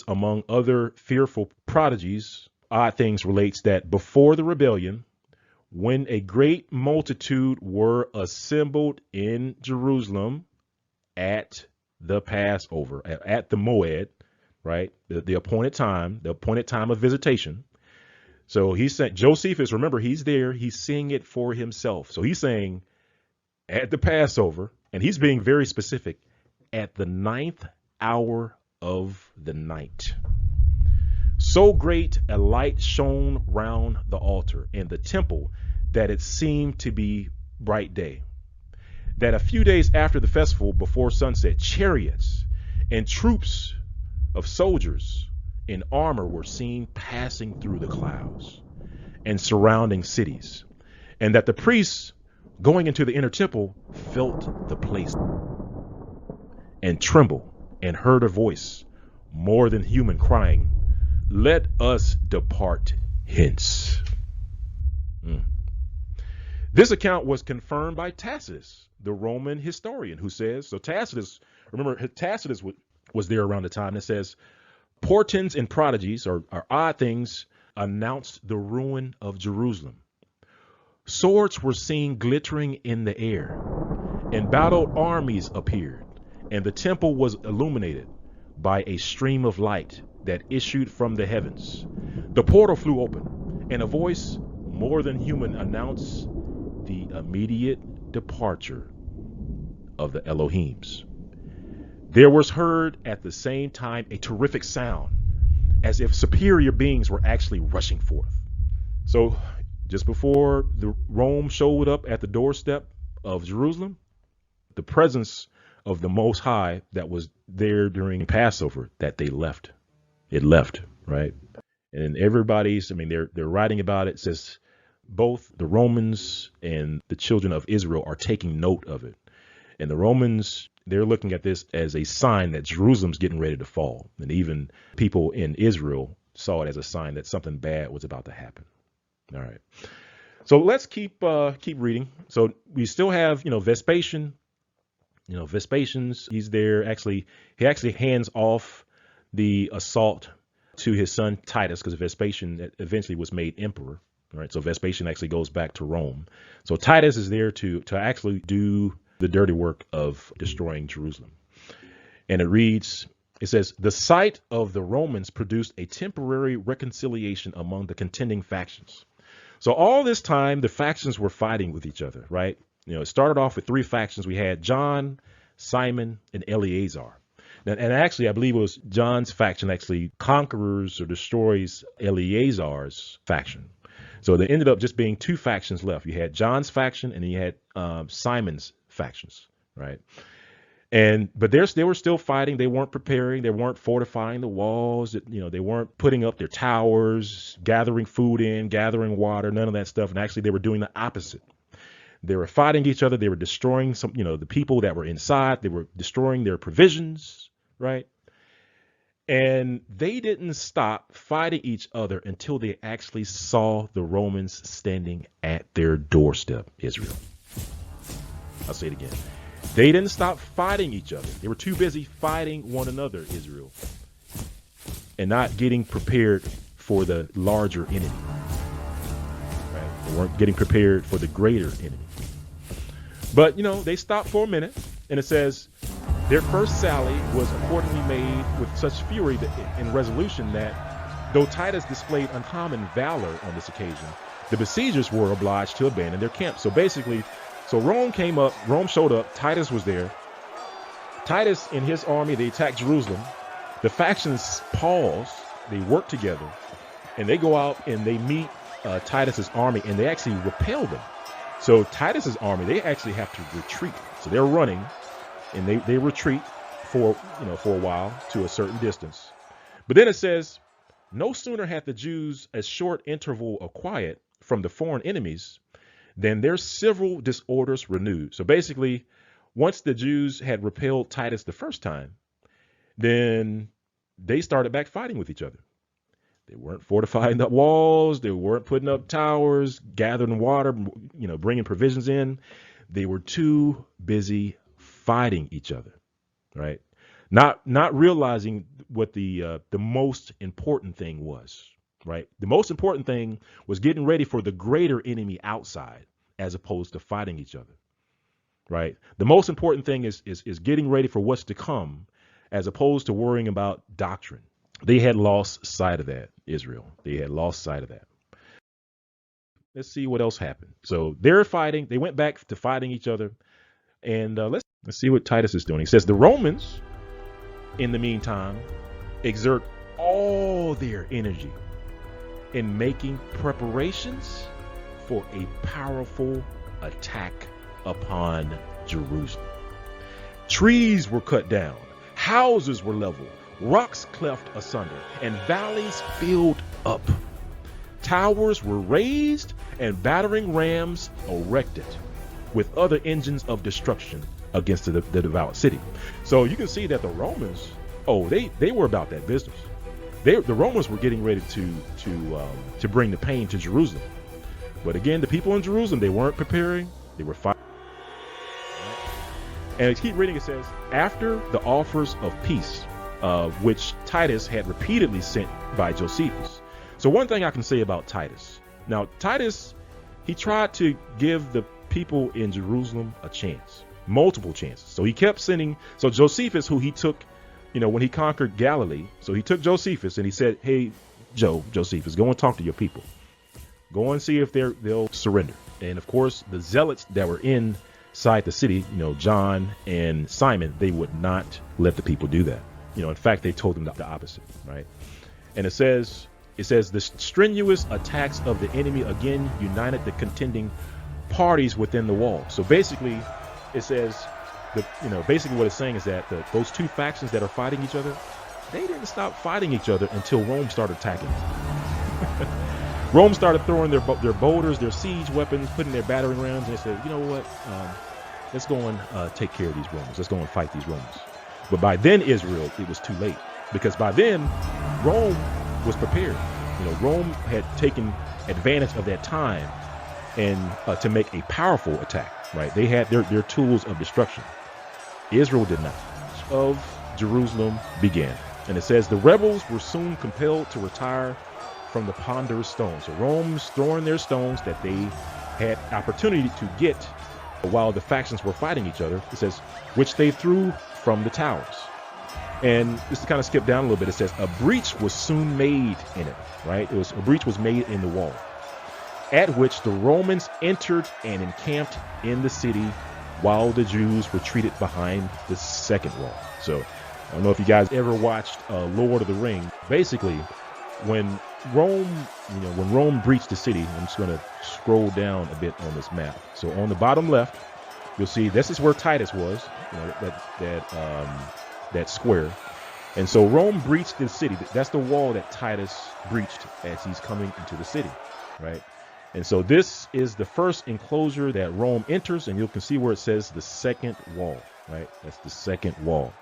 among other fearful prodigies, odd things, relates that before the rebellion, when a great multitude were assembled in Jerusalem at the Passover, at the Moed, right? The appointed time of visitation. So he sent Josephus, remember, he's there, he's seeing it for himself. So he's saying at the Passover, and he's being very specific, at the 9th hour of the night. So great a light shone round the altar and the temple that it seemed to be bright day. That a few days after the festival, before sunset, chariots and troops of soldiers in armor were seen passing through the clouds and surrounding cities, and that the priests going into the inner temple felt the place and trembled and heard a voice more than human crying, "Let us depart hence." This account was confirmed by Tacitus, the Roman historian, who says, so Tacitus, remember, Tacitus was there around the time that says, portents and prodigies, or odd things, announced the ruin of Jerusalem. Swords were seen glittering in the air, and battled armies appeared, and the temple was illuminated by a stream of light that issued from the heavens. The portal flew open, and a voice more than human announced, the immediate departure of the Elohims. There was heard at the same time a terrific sound, as if superior beings were actually rushing forth. So just before the Rome showed up at the doorstep of Jerusalem, the presence of the Most High that was there during Passover, that they left. It left, right? And everybody's, they're writing about it. It says both the Romans and the children of Israel are taking note of it. And the Romans, they're looking at this as a sign that Jerusalem's getting ready to fall. And even people in Israel saw it as a sign that something bad was about to happen. All right. So let's keep reading. So we still have, Vespasian. Vespasian's, he's there. He actually hands off the assault to his son Titus, because Vespasian eventually was made emperor. All right. So Vespasian actually goes back to Rome. So Titus is there to actually do the dirty work of destroying Jerusalem. And it says, the sight of the Romans produced a temporary reconciliation among the contending factions. So all this time, the factions were fighting with each other, right? It started off with three factions. We had John, Simon, and Eleazar. And actually, I believe it was John's faction actually conquers or destroys Eleazar's faction. So there ended up just being two factions left. You had John's faction and you had Simon's factions, right? But they were still fighting. They weren't preparing. They weren't fortifying the walls. They weren't putting up their towers, gathering food in, gathering water, none of that stuff. And actually, they were doing the opposite. They were fighting each other. They were destroying the people that were inside. They were destroying their provisions, right? And they didn't stop fighting each other until they actually saw the Romans standing at their doorstep, Israel. I'll say it again. They didn't stop fighting each other. They were too busy fighting one another, Israel, and not getting prepared for the larger enemy. Right? They weren't getting prepared for the greater enemy. But, they stopped for a minute, and it says their first sally was accordingly made with such fury and resolution that, though Titus displayed uncommon valor on this occasion, the besiegers were obliged to abandon their camp. So basically, Rome showed up, Titus was there. Titus and his army, they attacked Jerusalem. The factions pause, they work together, and they go out and they meet Titus's army, and they actually repel them. So Titus's army, they actually have to retreat. So they're running, and they retreat for a while to a certain distance. But then it says, no sooner had the Jews a short interval of quiet from the foreign enemies than their civil disorders renewed. So basically, once the Jews had repelled Titus the first time, then they started back fighting with each other. They weren't fortifying the walls. They weren't putting up towers, gathering water, bringing provisions in. They were too busy fighting each other, right? Not realizing what the most important thing was. Right. The most important thing was getting ready for the greater enemy outside, as opposed to fighting each other. Right. The most important thing is getting ready for what's to come, as opposed to worrying about doctrine. They had lost sight of that, Israel. They had lost sight of that. Let's see what else happened. So they're fighting. They went back to fighting each other. And let's see what Titus is doing. He says the Romans, in the meantime, exert all their energy in making preparations for a powerful attack upon Jerusalem. Trees were cut down, houses were leveled, rocks cleft asunder, and valleys filled up. Towers were raised and battering rams erected, with other engines of destruction against the devout city. So you can see that the Romans, they were about that business. The Romans were getting ready to bring the pain to Jerusalem. But again, the people in Jerusalem, they weren't preparing. They were fighting. And keep reading, it says, after the offers of peace, which Titus had repeatedly sent by Josephus. So one thing I can say about Titus. Now, Titus, he tried to give the people in Jerusalem a chance, multiple chances. So he kept sending. So Josephus, who he took, when he conquered Galilee, so he took Josephus and he said, hey, Josephus, go and talk to your people. Go and see if they'll surrender. And of course, the zealots that were inside the city, John and Simon, they would not let the people do that. In fact, they told them the opposite, right? And it says the strenuous attacks of the enemy again united the contending parties within the wall. So basically, it says basically what it's saying is that those two factions that are fighting each other, they didn't stop fighting each other until Rome started attacking. Rome started throwing their boulders, their siege weapons, putting their battering rams, and they said, you know what, let's go and take care of these Romans. Let's go and fight these Romans. But by then, Israel, it was too late, because by then, Rome was prepared. Rome had taken advantage of that time and to make a powerful attack, right? They had their tools of destruction. Israel did not. Of Jerusalem began. And it says the rebels were soon compelled to retire from the ponderous stones. So Rome's throwing their stones that they had opportunity to get while the factions were fighting each other. It says, which they threw from the towers. And just to kind of skip down a little bit, it says a breach was soon made in it, right? A breach was made in the wall, at which the Romans entered and encamped in the city while the Jews retreated behind the second wall. So I don't know if you guys ever watched Lord of the Rings. Basically, when Rome breached the city, I'm just going to scroll down a bit on this map. So on the bottom left, you'll see this is where Titus was, that square. And so Rome breached the city. That's the wall that Titus breached as he's coming into the city, right? And so this is the first enclosure that Rome enters, and you can see where it says the second wall, right? That's the second wall.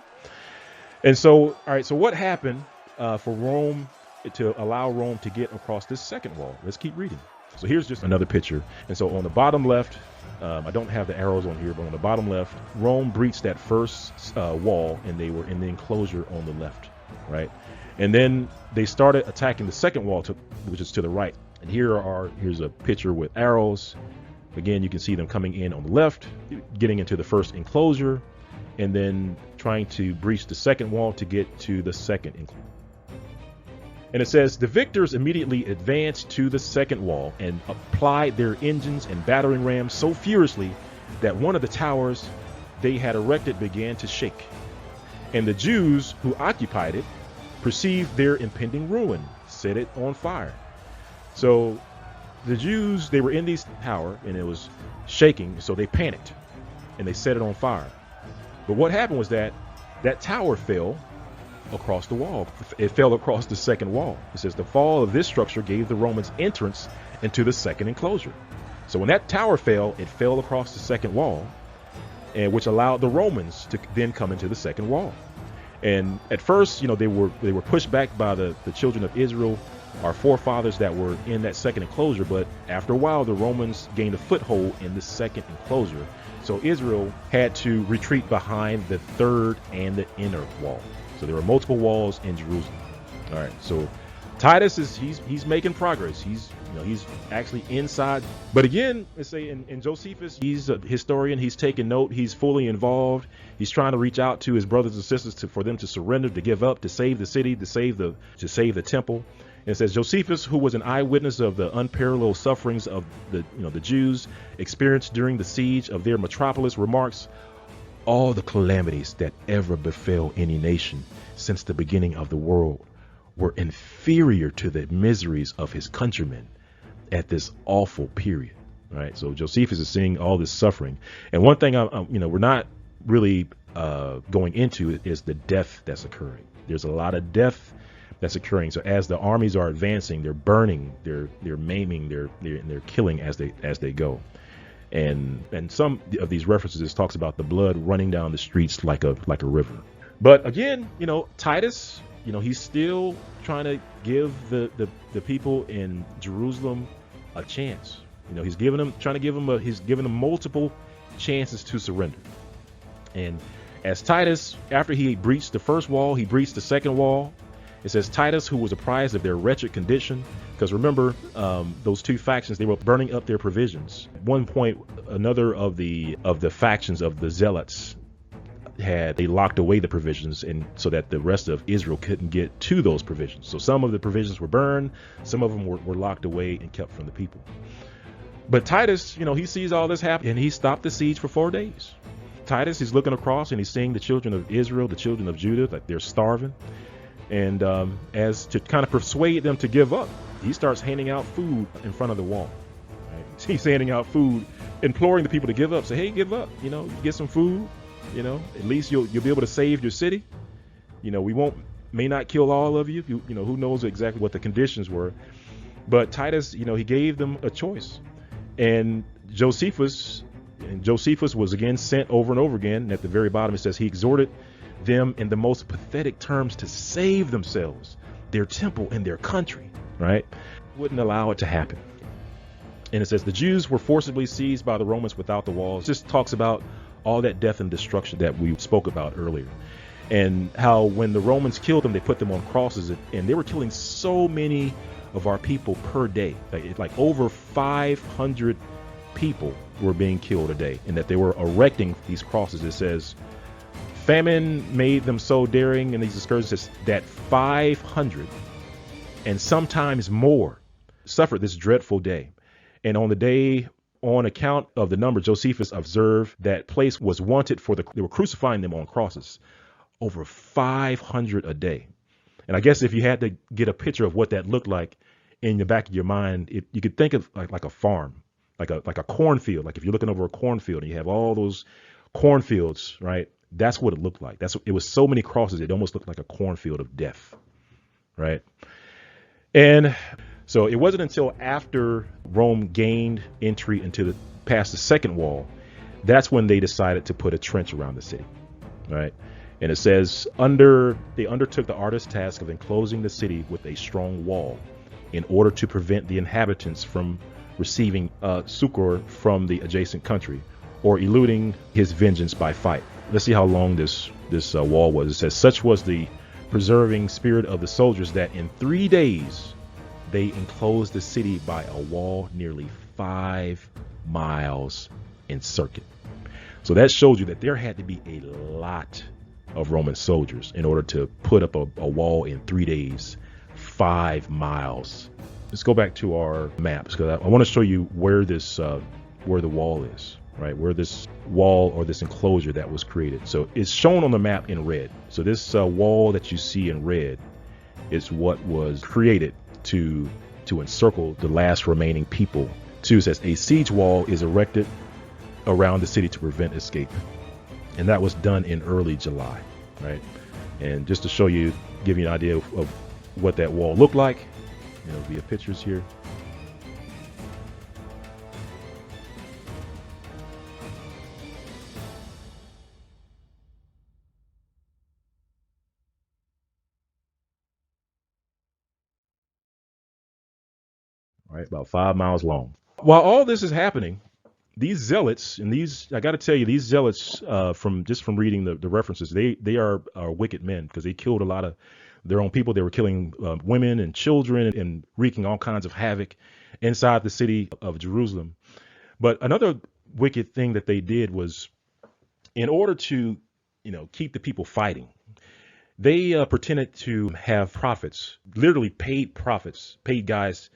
And so, all right, so what happened for Rome to allow Rome to get across this second wall? Let's keep reading. So here's just another picture. And so on the bottom left, I don't have the arrows on here, but on the bottom left, Rome breached that first wall, and they were in the enclosure on the left, right? And then they started attacking the second wall, which is to the right. And here's a picture with arrows. Again, you can see them coming in on the left, getting into the first enclosure, and then trying to breach the second wall to get to the second enclosure. And it says the victors immediately advanced to the second wall and applied their engines and battering rams so furiously that one of the towers they had erected began to shake. And the Jews who occupied it perceived their impending ruin, set it on fire. So the Jews, they were in this tower and it was shaking, so they panicked and they set it on fire. But what happened was that tower fell across the wall. It fell across the second wall. It says the fall of this structure gave the Romans entrance into the second enclosure. So when that tower fell, it fell across the second wall, and which allowed the Romans to then come into the second wall. And at first, they were pushed back by the children of Israel, our forefathers that were in that second enclosure. But after a while, the Romans gained a foothold in the second enclosure. So Israel had to retreat behind the third and the inner wall. So there were multiple walls in Jerusalem. All right. So Titus he's making progress. He's actually inside. But again, let's say in Josephus, he's a historian. He's taking note. He's fully involved. He's trying to reach out to his brothers and sisters for them to surrender, to give up, to save the city, to save the temple. And it says Josephus, who was an eyewitness of the unparalleled sufferings of the Jews experienced during the siege of their metropolis, remarks, all the calamities that ever befell any nation since the beginning of the world were inferior to the miseries of his countrymen at this awful period. Right. So Josephus is seeing all this suffering. And one thing we're not really going into is the death that's occurring. There's a lot of death that's occurring. So as the armies are advancing, they're burning, they're maiming, they're killing as they go. And some of these references talks about the blood running down the streets like a river. But again, Titus, he's still trying to give the people in Jerusalem a chance. He's giving them multiple chances to surrender. And as Titus, after he breached the first wall, he breached the second wall. It says Titus, who was apprised of their wretched condition, because remember, those two factions, they were burning up their provisions. At one point, another of the factions of the zealots they locked away the provisions, and so that the rest of Israel couldn't get to those provisions. So some of the provisions were burned, some of them were locked away and kept from the people. But Titus, he sees all this happen and he stopped the siege for 4 days. Titus, he's looking across and he's seeing the children of Israel, the children of Judah, like they're starving. And as to kind of persuade them to give up, he starts handing out food in front of the wall. Right? He's handing out food, imploring the people to give up. Say, hey, give up. Get some food. At least you'll be able to save your city. We may not kill all of you. Who knows exactly what the conditions were. But Titus, he gave them a choice. And Josephus was again sent over and over again. And at the very bottom, it says he exhorted them in the most pathetic terms to save themselves, their temple, and their country, right? Wouldn't allow it to happen. And it says the Jews were forcibly seized by the Romans without the walls. Just talks about all that death and destruction that we spoke about earlier. And how when the Romans killed them, they put them on crosses, and they were killing so many of our people per day. Like over 500 people were being killed a day, and that they were erecting these crosses. It says famine made them so daring in these excursions that 500 and sometimes more suffered this dreadful day. And on the day, on account of the number, Josephus observed that place was wanted they were crucifying them on crosses, over 500 a day. And I guess if you had to get a picture of what that looked like in the back of your mind, you could think of like a farm, like a cornfield. Like if you're looking over a cornfield and you have all those cornfields, right? That's what it looked like. It was so many crosses, it almost looked like a cornfield of death, right? And so it wasn't until after Rome gained entry past the second wall, that's when they decided to put a trench around the city, right? And it says they undertook the arduous task of enclosing the city with a strong wall in order to prevent the inhabitants from receiving succor from the adjacent country or eluding his vengeance by fight. Let's see how long this wall was. It says, such was the preserving spirit of the soldiers that in 3 days they enclosed the city by a wall nearly 5 miles in circuit. So that shows you that there had to be a lot of Roman soldiers in order to put up a wall in 3 days, 5 miles. Let's go back to our maps because I want to show you where the wall is, right? Where this wall or this enclosure that was created. So it's shown on the map in red. So this wall that you see in red is what was created to encircle the last remaining people. 2 says a siege wall is erected around the city to prevent escape. And that was done in early July, right? And just to show you, give you an idea of what that wall looked like, via pictures here. All right, about 5 miles long. While all this is happening, these zealots, and I got to tell you, these zealots, from reading the references, they are wicked men because they killed a lot of their own people. They were killing women and children and wreaking all kinds of havoc inside the city of Jerusalem. But another wicked thing that they did was, in order to, keep the people fighting, they pretended to have prophets, literally paid prophets, paid guys,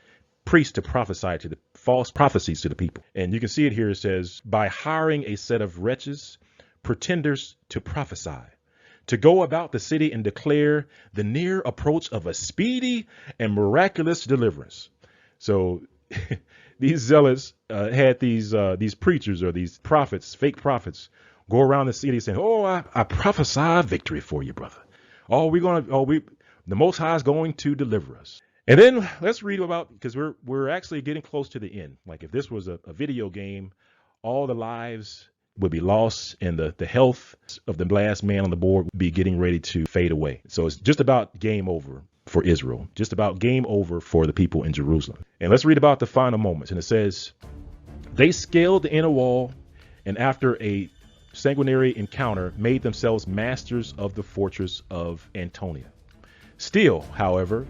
priests to prophesy to the false prophecies to the people. And you can see it here. It says, by hiring a set of wretches, pretenders to prophesy, to go about the city and declare the near approach of a speedy and miraculous deliverance. So these zealots had these preachers or these prophets, fake prophets, go around the city saying, oh, I prophesy victory for you, brother. The Most High is going to deliver us. And then let's read about, because we're actually getting close to the end. Like if this was a video game, all the lives would be lost and the health of the last man on the board would be getting ready to fade away. So it's just about game over for Israel, just about game over for the people in Jerusalem. And let's read about the final moments. And it says, they scaled the inner wall and after a sanguinary encounter made themselves masters of the fortress of Antonia. Still, however,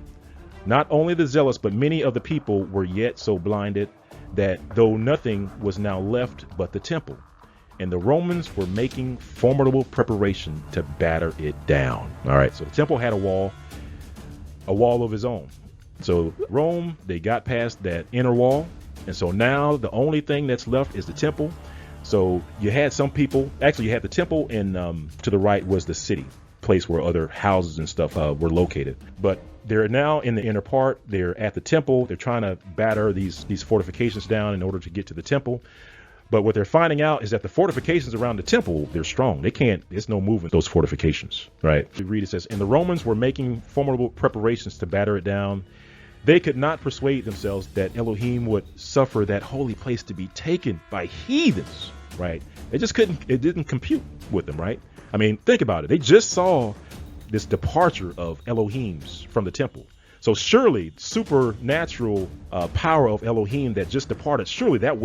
not only the zealous, but many of the people were yet so blinded that though nothing was now left but the temple, and the Romans were making formidable preparation to batter it down. All right, so the temple had a wall of his own. So Rome, they got past that inner wall And so now the only thing that's left is the temple. So you had some people, actually you had the temple, and to the right was the city, place where other houses and stuff were located. But they're now in the inner part. They're at the temple. They're trying to batter these fortifications down in order to get to the temple. But what they're finding out is that the fortifications around the temple, they're strong. They can't, there's no movement, those fortifications, right? We read, it says, and the Romans were making formidable preparations to batter it down. They could not persuade themselves that Elohim would suffer that holy place to be taken by heathens, right? They just couldn't, it didn't compute with them, right? I mean, think about it. They just saw this departure of Elohim's from the temple. So surely supernatural power of Elohim that just departed, surely that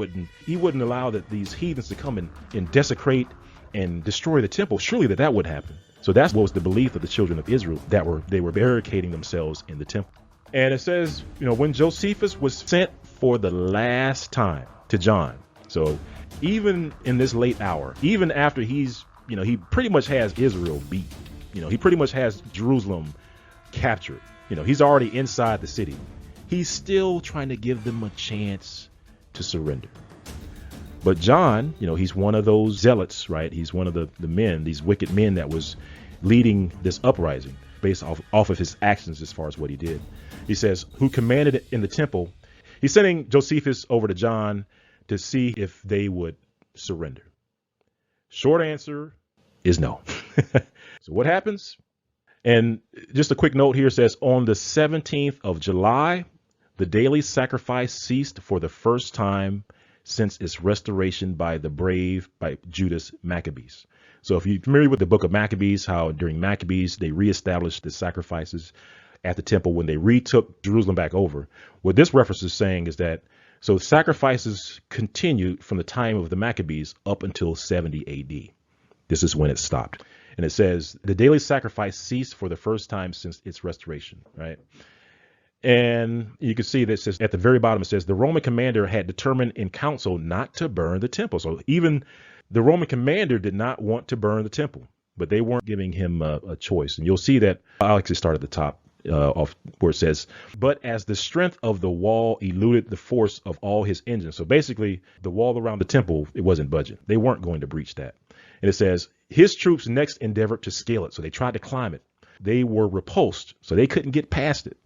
he wouldn't allow that these heathens to come and desecrate and destroy the temple. Surely that would happen. So that's what was the belief of the children of Israel, that they were barricading themselves in the temple. And it says, when Josephus was sent for the last time to John. So even in this late hour, even after he pretty much has Israel beat, he pretty much has Jerusalem captured. He's already inside the city. He's still trying to give them a chance to surrender. But John, he's one of those zealots, right? He's one of the men, these wicked men that was leading this uprising based off of his actions as far as what he did. He says, who commanded it in the temple. He's sending Josephus over to John to see if they would surrender. Short answer is no. So what happens? And just a quick note here says, on the 17th of July, the daily sacrifice ceased for the first time since its restoration by Judas Maccabees. So if you're familiar with the book of Maccabees, how during Maccabees, they reestablished the sacrifices at the temple when they retook Jerusalem back over. What this reference is saying is that, so sacrifices continued from the time of the Maccabees up until 70 AD. This is when it stopped. And it says the daily sacrifice ceased for the first time since its restoration, right? And you can see that it says at the very bottom, it says the Roman commander had determined in council not to burn the temple. So even the Roman commander did not want to burn the temple, but they weren't giving him a choice. And you'll see that I'll actually start at the top off where it says, but as the strength of the wall eluded the force of all his engines. So basically the wall around the temple, it wasn't budging. They weren't going to breach that. And it says his troops next endeavored to scale it. So they tried to climb it. They were repulsed, so they couldn't get past it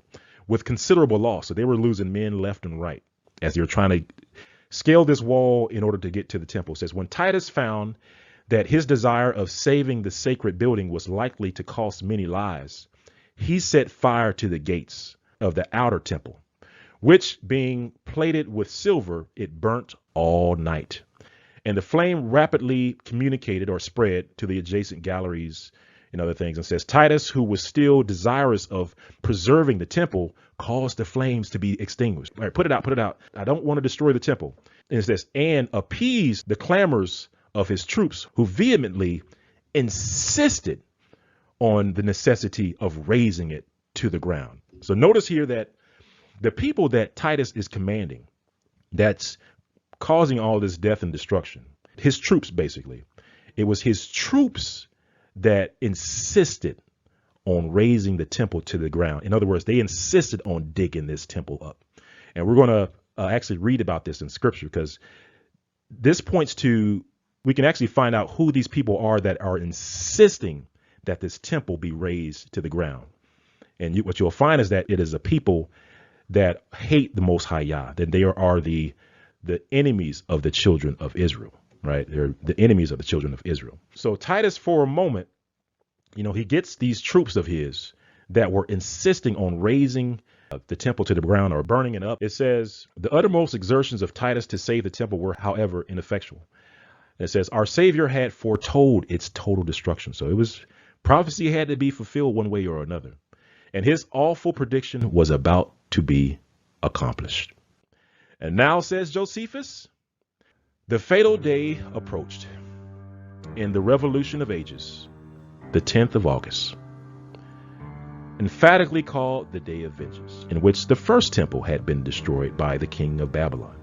with considerable loss. So they were losing men left and right as they were trying to scale this wall in order to get to the temple. It says when Titus found that his desire of saving the sacred building was likely to cost many lives, he set fire to the gates of the outer temple, which being plated with silver, it burnt all night. And the flame rapidly communicated or spread to the adjacent galleries and other things. And says Titus, who was still desirous of preserving the temple, caused the flames to be extinguished. All right, put it out. I don't want to destroy the temple. And it says, and appeased the clamors of his troops, who vehemently insisted on the necessity of razing it to the ground. So notice here that the people that Titus is commanding, that's causing all this death and destruction, his troops, basically, it was his troops that insisted on raising the temple to the ground. In other words, they insisted on digging this temple up. And we're going to actually read about this in scripture, because this points to, we can actually find out who these people are that are insisting that this temple be razed to the ground. And what you'll find is that it is a people that hate the Most High Yah, that they are the enemies of the children of Israel, right? They're the enemies of the children of Israel. So Titus, for a moment, he gets these troops of his that were insisting on raising the temple to the ground or burning it up. It says the uttermost exertions of Titus to save the temple were, however, ineffectual. And it says our Savior had foretold its total destruction. So it was prophecy had to be fulfilled one way or another. And his awful prediction was about to be accomplished. And now, says Josephus, the fatal day approached in the revolution of ages, the 10th of August, emphatically called the Day of Vengeance, in which the first temple had been destroyed by the king of Babylon.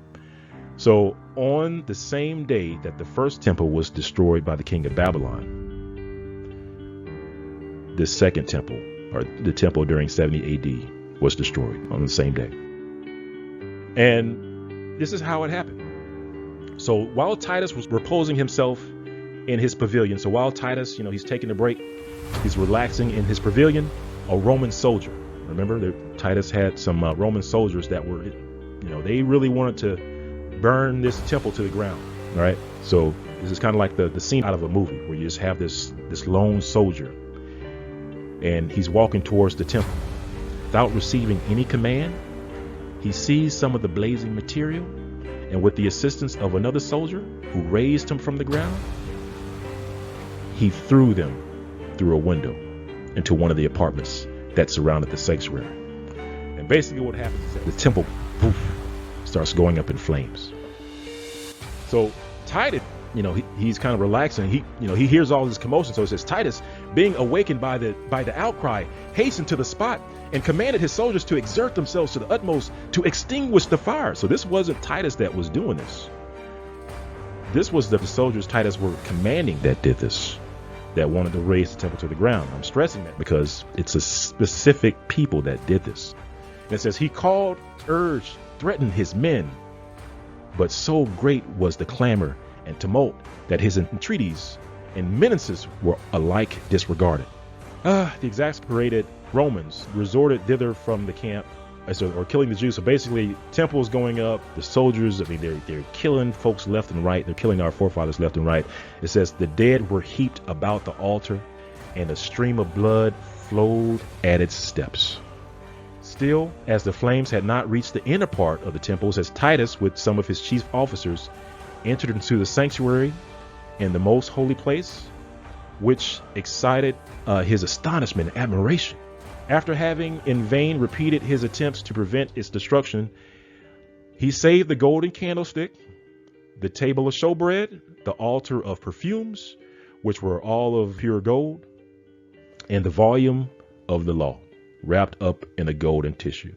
So on the same day that the first temple was destroyed by the king of Babylon, the second temple, or the temple during 70 AD, was destroyed on the same day. And this is how it happened. So while Titus was reposing himself in his pavilion, so while Titus, he's taking a break, he's relaxing in his pavilion, a Roman soldier. Remember that Titus had some Roman soldiers that were, they really wanted to burn this temple to the ground. All right. So this is kind of like the scene out of a movie where you just have this lone soldier and he's walking towards the temple. Without receiving any command, he sees some of the blazing material, and with the assistance of another soldier who raised him from the ground, he threw them through a window into one of the apartments that surrounded the sanctuary. And basically what happens is that the temple starts going up in flames. So Titus, he's kind of relaxing. He hears all this commotion. So it says, Titus, being awakened by the outcry, hastened to the spot and commanded his soldiers to exert themselves to the utmost to extinguish the fire. So this wasn't Titus that was doing this. This was the soldiers Titus were commanding that did this, that wanted to raise the temple to the ground. I'm stressing that because it's a specific people that did this. And it says he called, urged, threatened his men, but so great was the clamor and tumult that his entreaties and menaces were alike disregarded. The exasperated Romans resorted thither from the camp, or killing the Jews. So basically, temples going up, the soldiers, they're killing folks left and right. They're killing our forefathers left and right. It says the dead were heaped about the altar, and a stream of blood flowed at its steps. Still, as the flames had not reached the inner part of the temple, as Titus with some of his chief officers entered into the sanctuary in the most holy place, which excited his astonishment and admiration. After having in vain repeated his attempts to prevent its destruction, he saved the golden candlestick, the table of showbread, the altar of perfumes, which were all of pure gold, and the volume of the law, wrapped up in a golden tissue.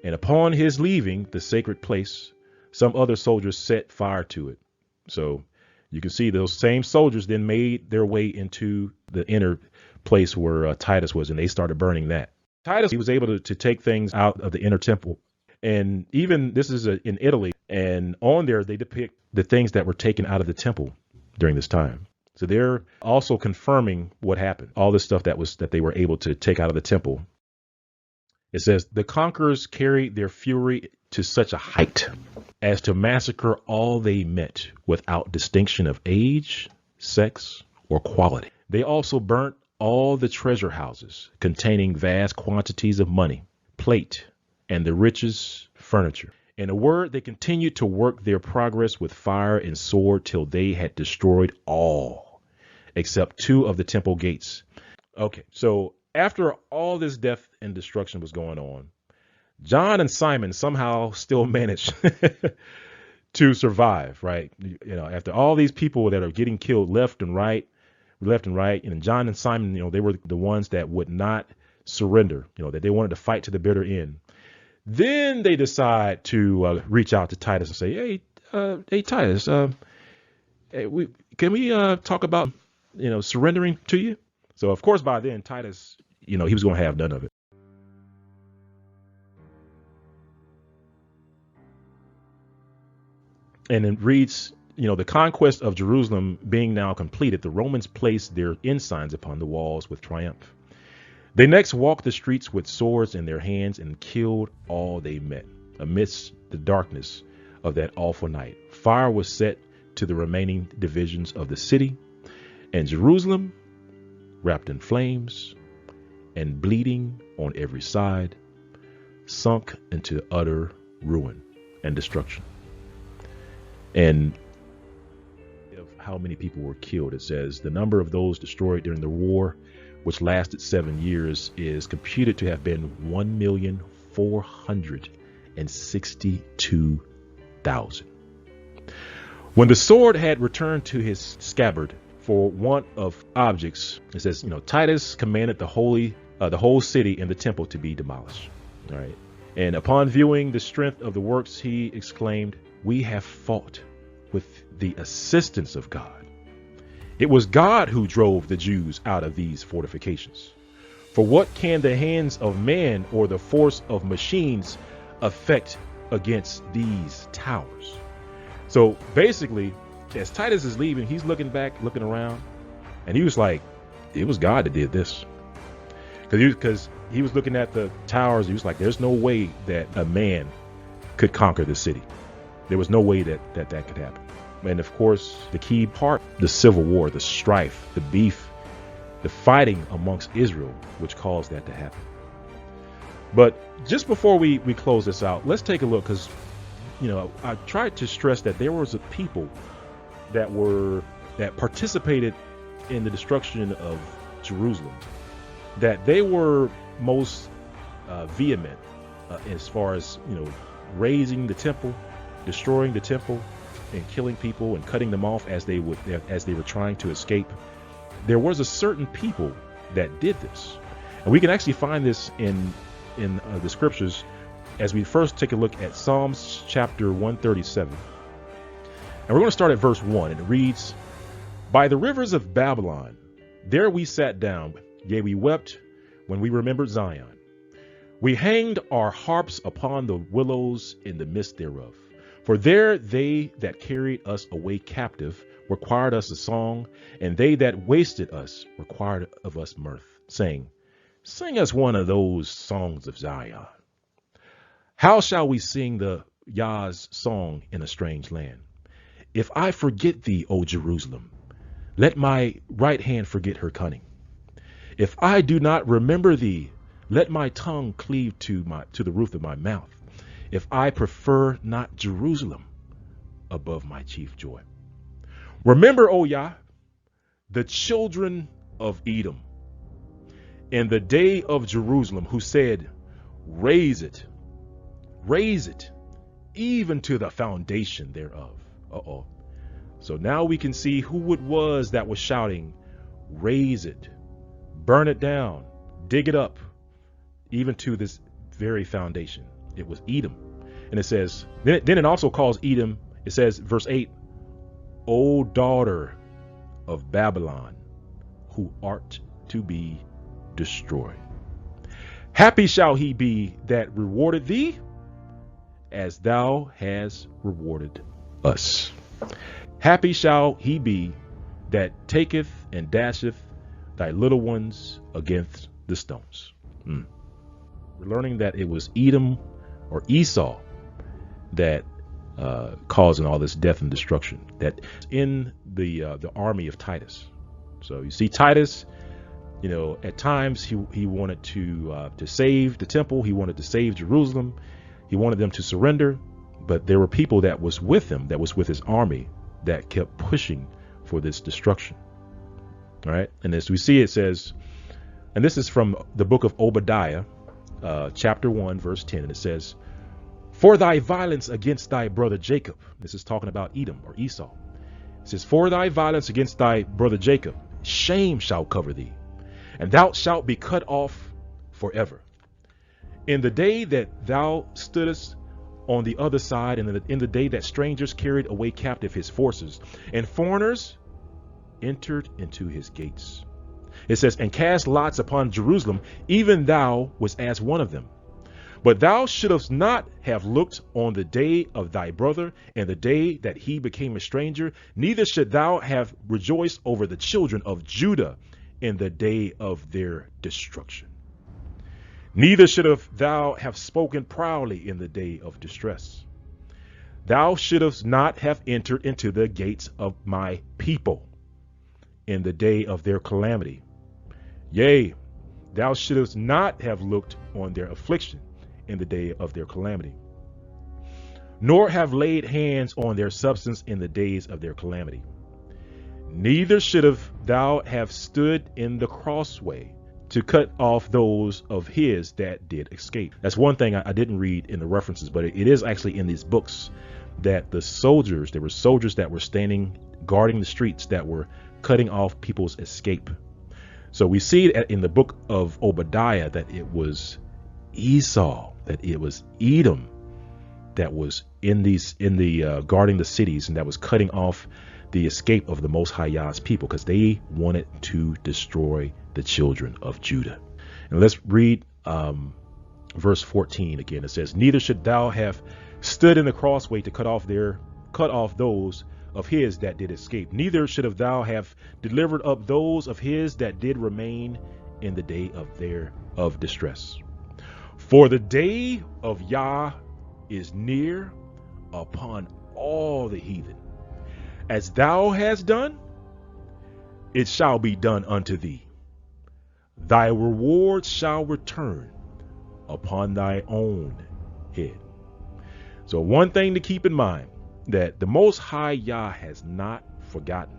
And upon his leaving the sacred place, some other soldiers set fire to it. So you can see those same soldiers then made their way into the inner place where Titus was, and they started burning that. Titus, he was able to take things out of the inner temple. And even this is in Italy, and on there they depict the things that were taken out of the temple during this time. So they're also confirming what happened, all this stuff that they were able to take out of the temple. It says the conquerors carried their fury to such a height as to massacre all they met without distinction of age, sex, or quality. They also burnt all the treasure houses containing vast quantities of money, plate, and the richest furniture. In a word, they continued to work their progress with fire and sword till they had destroyed all except 2 of the temple gates. Okay, so after all this death and destruction was going on, John and Simon somehow still managed to survive, right? After all these people that are getting killed left and right, and John and Simon, they were the ones that would not surrender, that they wanted to fight to the bitter end. Then they decide to reach out to Titus and say, hey Titus, can we talk about, surrendering to you? So of course, by then Titus, he was going to have none of it. And it reads, the conquest of Jerusalem being now completed, the Romans placed their ensigns upon the walls with triumph. They next walked the streets with swords in their hands and killed all they met. Amidst the darkness of that awful night, fire was set to the remaining divisions of the city, and Jerusalem, wrapped in flames and bleeding on every side, sunk into utter ruin and destruction. And of how many people were killed, it says the number of those destroyed during the war, which lasted 7 years, is computed to have been 1,462,000. When the sword had returned to his scabbard for want of objects, it says, Titus commanded the whole city and the temple to be demolished. All right. And upon viewing the strength of the works, he exclaimed, "We have fought with the assistance of God. It was God who drove the Jews out of these fortifications. For what can the hands of man or the force of machines effect against these towers. So basically, as Titus is leaving, he's looking back, looking around, and he was like, it was God that did this. Because he was looking at the towers. He was like, there's no way that a man could conquer the city. There was no way that could happen. And of course, the key part, the civil war, the strife, the beef, the fighting amongst Israel, which caused that to happen. But just before we close this out, let's take a look, because, you know, I tried to stress that there was a people that participated in the destruction of Jerusalem, that they were most vehement as far as, you know, razing the temple, destroying the temple, and killing people and cutting them off as they were trying to escape. There was a certain people that did this, and we can actually find this in the scriptures as we first take a look at Psalms chapter 137, and we're going to start at verse 1, and it reads, "By the rivers of Babylon, there we sat down, yea, we wept when we remembered Zion. We hanged our harps upon the willows in the midst thereof. For there they that carried us away captive required us a song, and they that wasted us required of us mirth, saying, Sing us one of those songs of Zion. How shall we sing the Yah's song in a strange land? If I forget thee, O Jerusalem, let my right hand forget her cunning. If I do not remember thee, let my tongue cleave to the roof of my mouth. If I prefer not Jerusalem above my chief joy. Remember, O Yah, the children of Edom, in the day of Jerusalem, who said, raise it, even to the foundation thereof. So now we can see who it was that was shouting, raise it, burn it down, dig it up, even to this very foundation. It was Edom. And it says, then it also calls Edom, it says, verse 8, O daughter of Babylon, who art to be destroyed. Happy shall he be that rewarded thee, as thou hast rewarded us. Happy shall he be that taketh and dasheth thy little ones against the stones. We're learning that it was Edom or Esau that causing all this death and destruction, that in the army of Titus. So you see Titus, you know, at times he wanted to save the temple. He wanted to save Jerusalem. He wanted them to surrender. But there were people that was with him, that was with his army, that kept pushing for this destruction. All right. And as we see, it says, and this is from the book of Obadiah, chapter 1, verse 10. And it says, for thy violence against thy brother Jacob. This is talking about Edom or Esau. It says, for thy violence against thy brother Jacob, shame shall cover thee, and thou shalt be cut off forever. In the day that thou stoodest on the other side, and in the day that strangers carried away captive his forces, and foreigners entered into his gates. It says, and cast lots upon Jerusalem, even thou was as one of them. But thou shouldst not have looked on the day of thy brother, and the day that he became a stranger, neither should thou have rejoiced over the children of Judah in the day of their destruction. Neither should thou have spoken proudly in the day of distress. Thou shouldst not have entered into the gates of my people in the day of their calamity. Yea, thou shouldst not have looked on their affliction in the day of their calamity, nor have laid hands on their substance in the days of their calamity. Neither should thou have stood in the crossway to cut off those of his that did escape. That's one thing I didn't read in the references, but it is actually in these books that there were soldiers that were standing guarding the streets that were cutting off people's escape. So we see it in the book of Obadiah that it was Esau, that it was Edom that was in the guarding the cities, and that was cutting off the escape of the Most High Yah's people, because they wanted to destroy the children of Judah. And let's read verse 14 again. It says, neither should thou have stood in the crossway to cut off those of his that did escape. Neither should have thou have delivered up those of his that did remain in the day of distress. For the day of Yah is near upon all the heathen. As thou hast done, it shall be done unto thee. Thy reward shall return upon thy own head. So one thing to keep in mind, that the Most High Yah has not forgotten.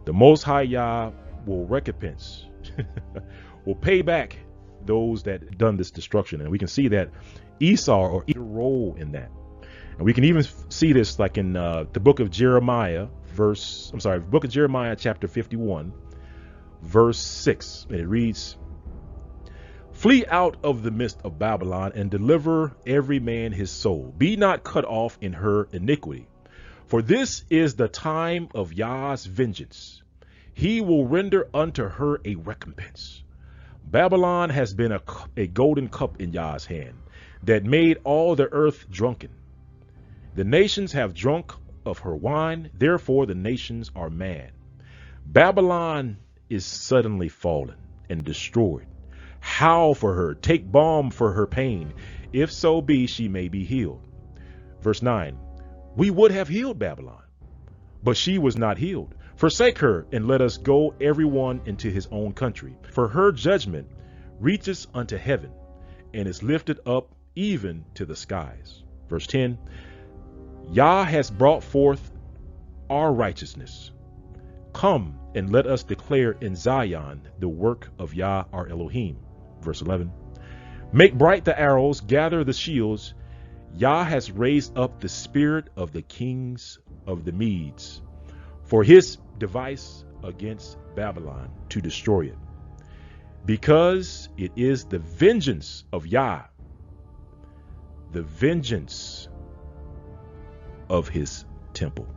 The Most High Yah will recompense, will pay back those that done this destruction. And we can see that Esau or a role in that. And we can even see this like in the book of Jeremiah, book of Jeremiah chapter 51, verse 6. And it reads, "Flee out of the midst of Babylon and deliver every man his soul. Be not cut off in her iniquity. For this is the time of Yah's vengeance. He will render unto her a recompense. Babylon has been a golden cup in Yah's hand that made all the earth drunken. The nations have drunk of her wine, therefore the nations are mad. Babylon is suddenly fallen and destroyed. Howl for her, take balm for her pain, if so be she may be healed." Verse 9, "We would have healed Babylon, but she was not healed. Forsake her, and let us go every one into his own country. For her judgment reaches unto heaven, and is lifted up even to the skies." Verse 10, "Yah has brought forth our righteousness. Come and let us declare in Zion the work of Yah our Elohim." Verse 11, "Make bright the arrows, gather the shields. Yah has raised up the spirit of the kings of the Medes for his device against Babylon to destroy it, because it is the vengeance of Yah, the vengeance of his temple."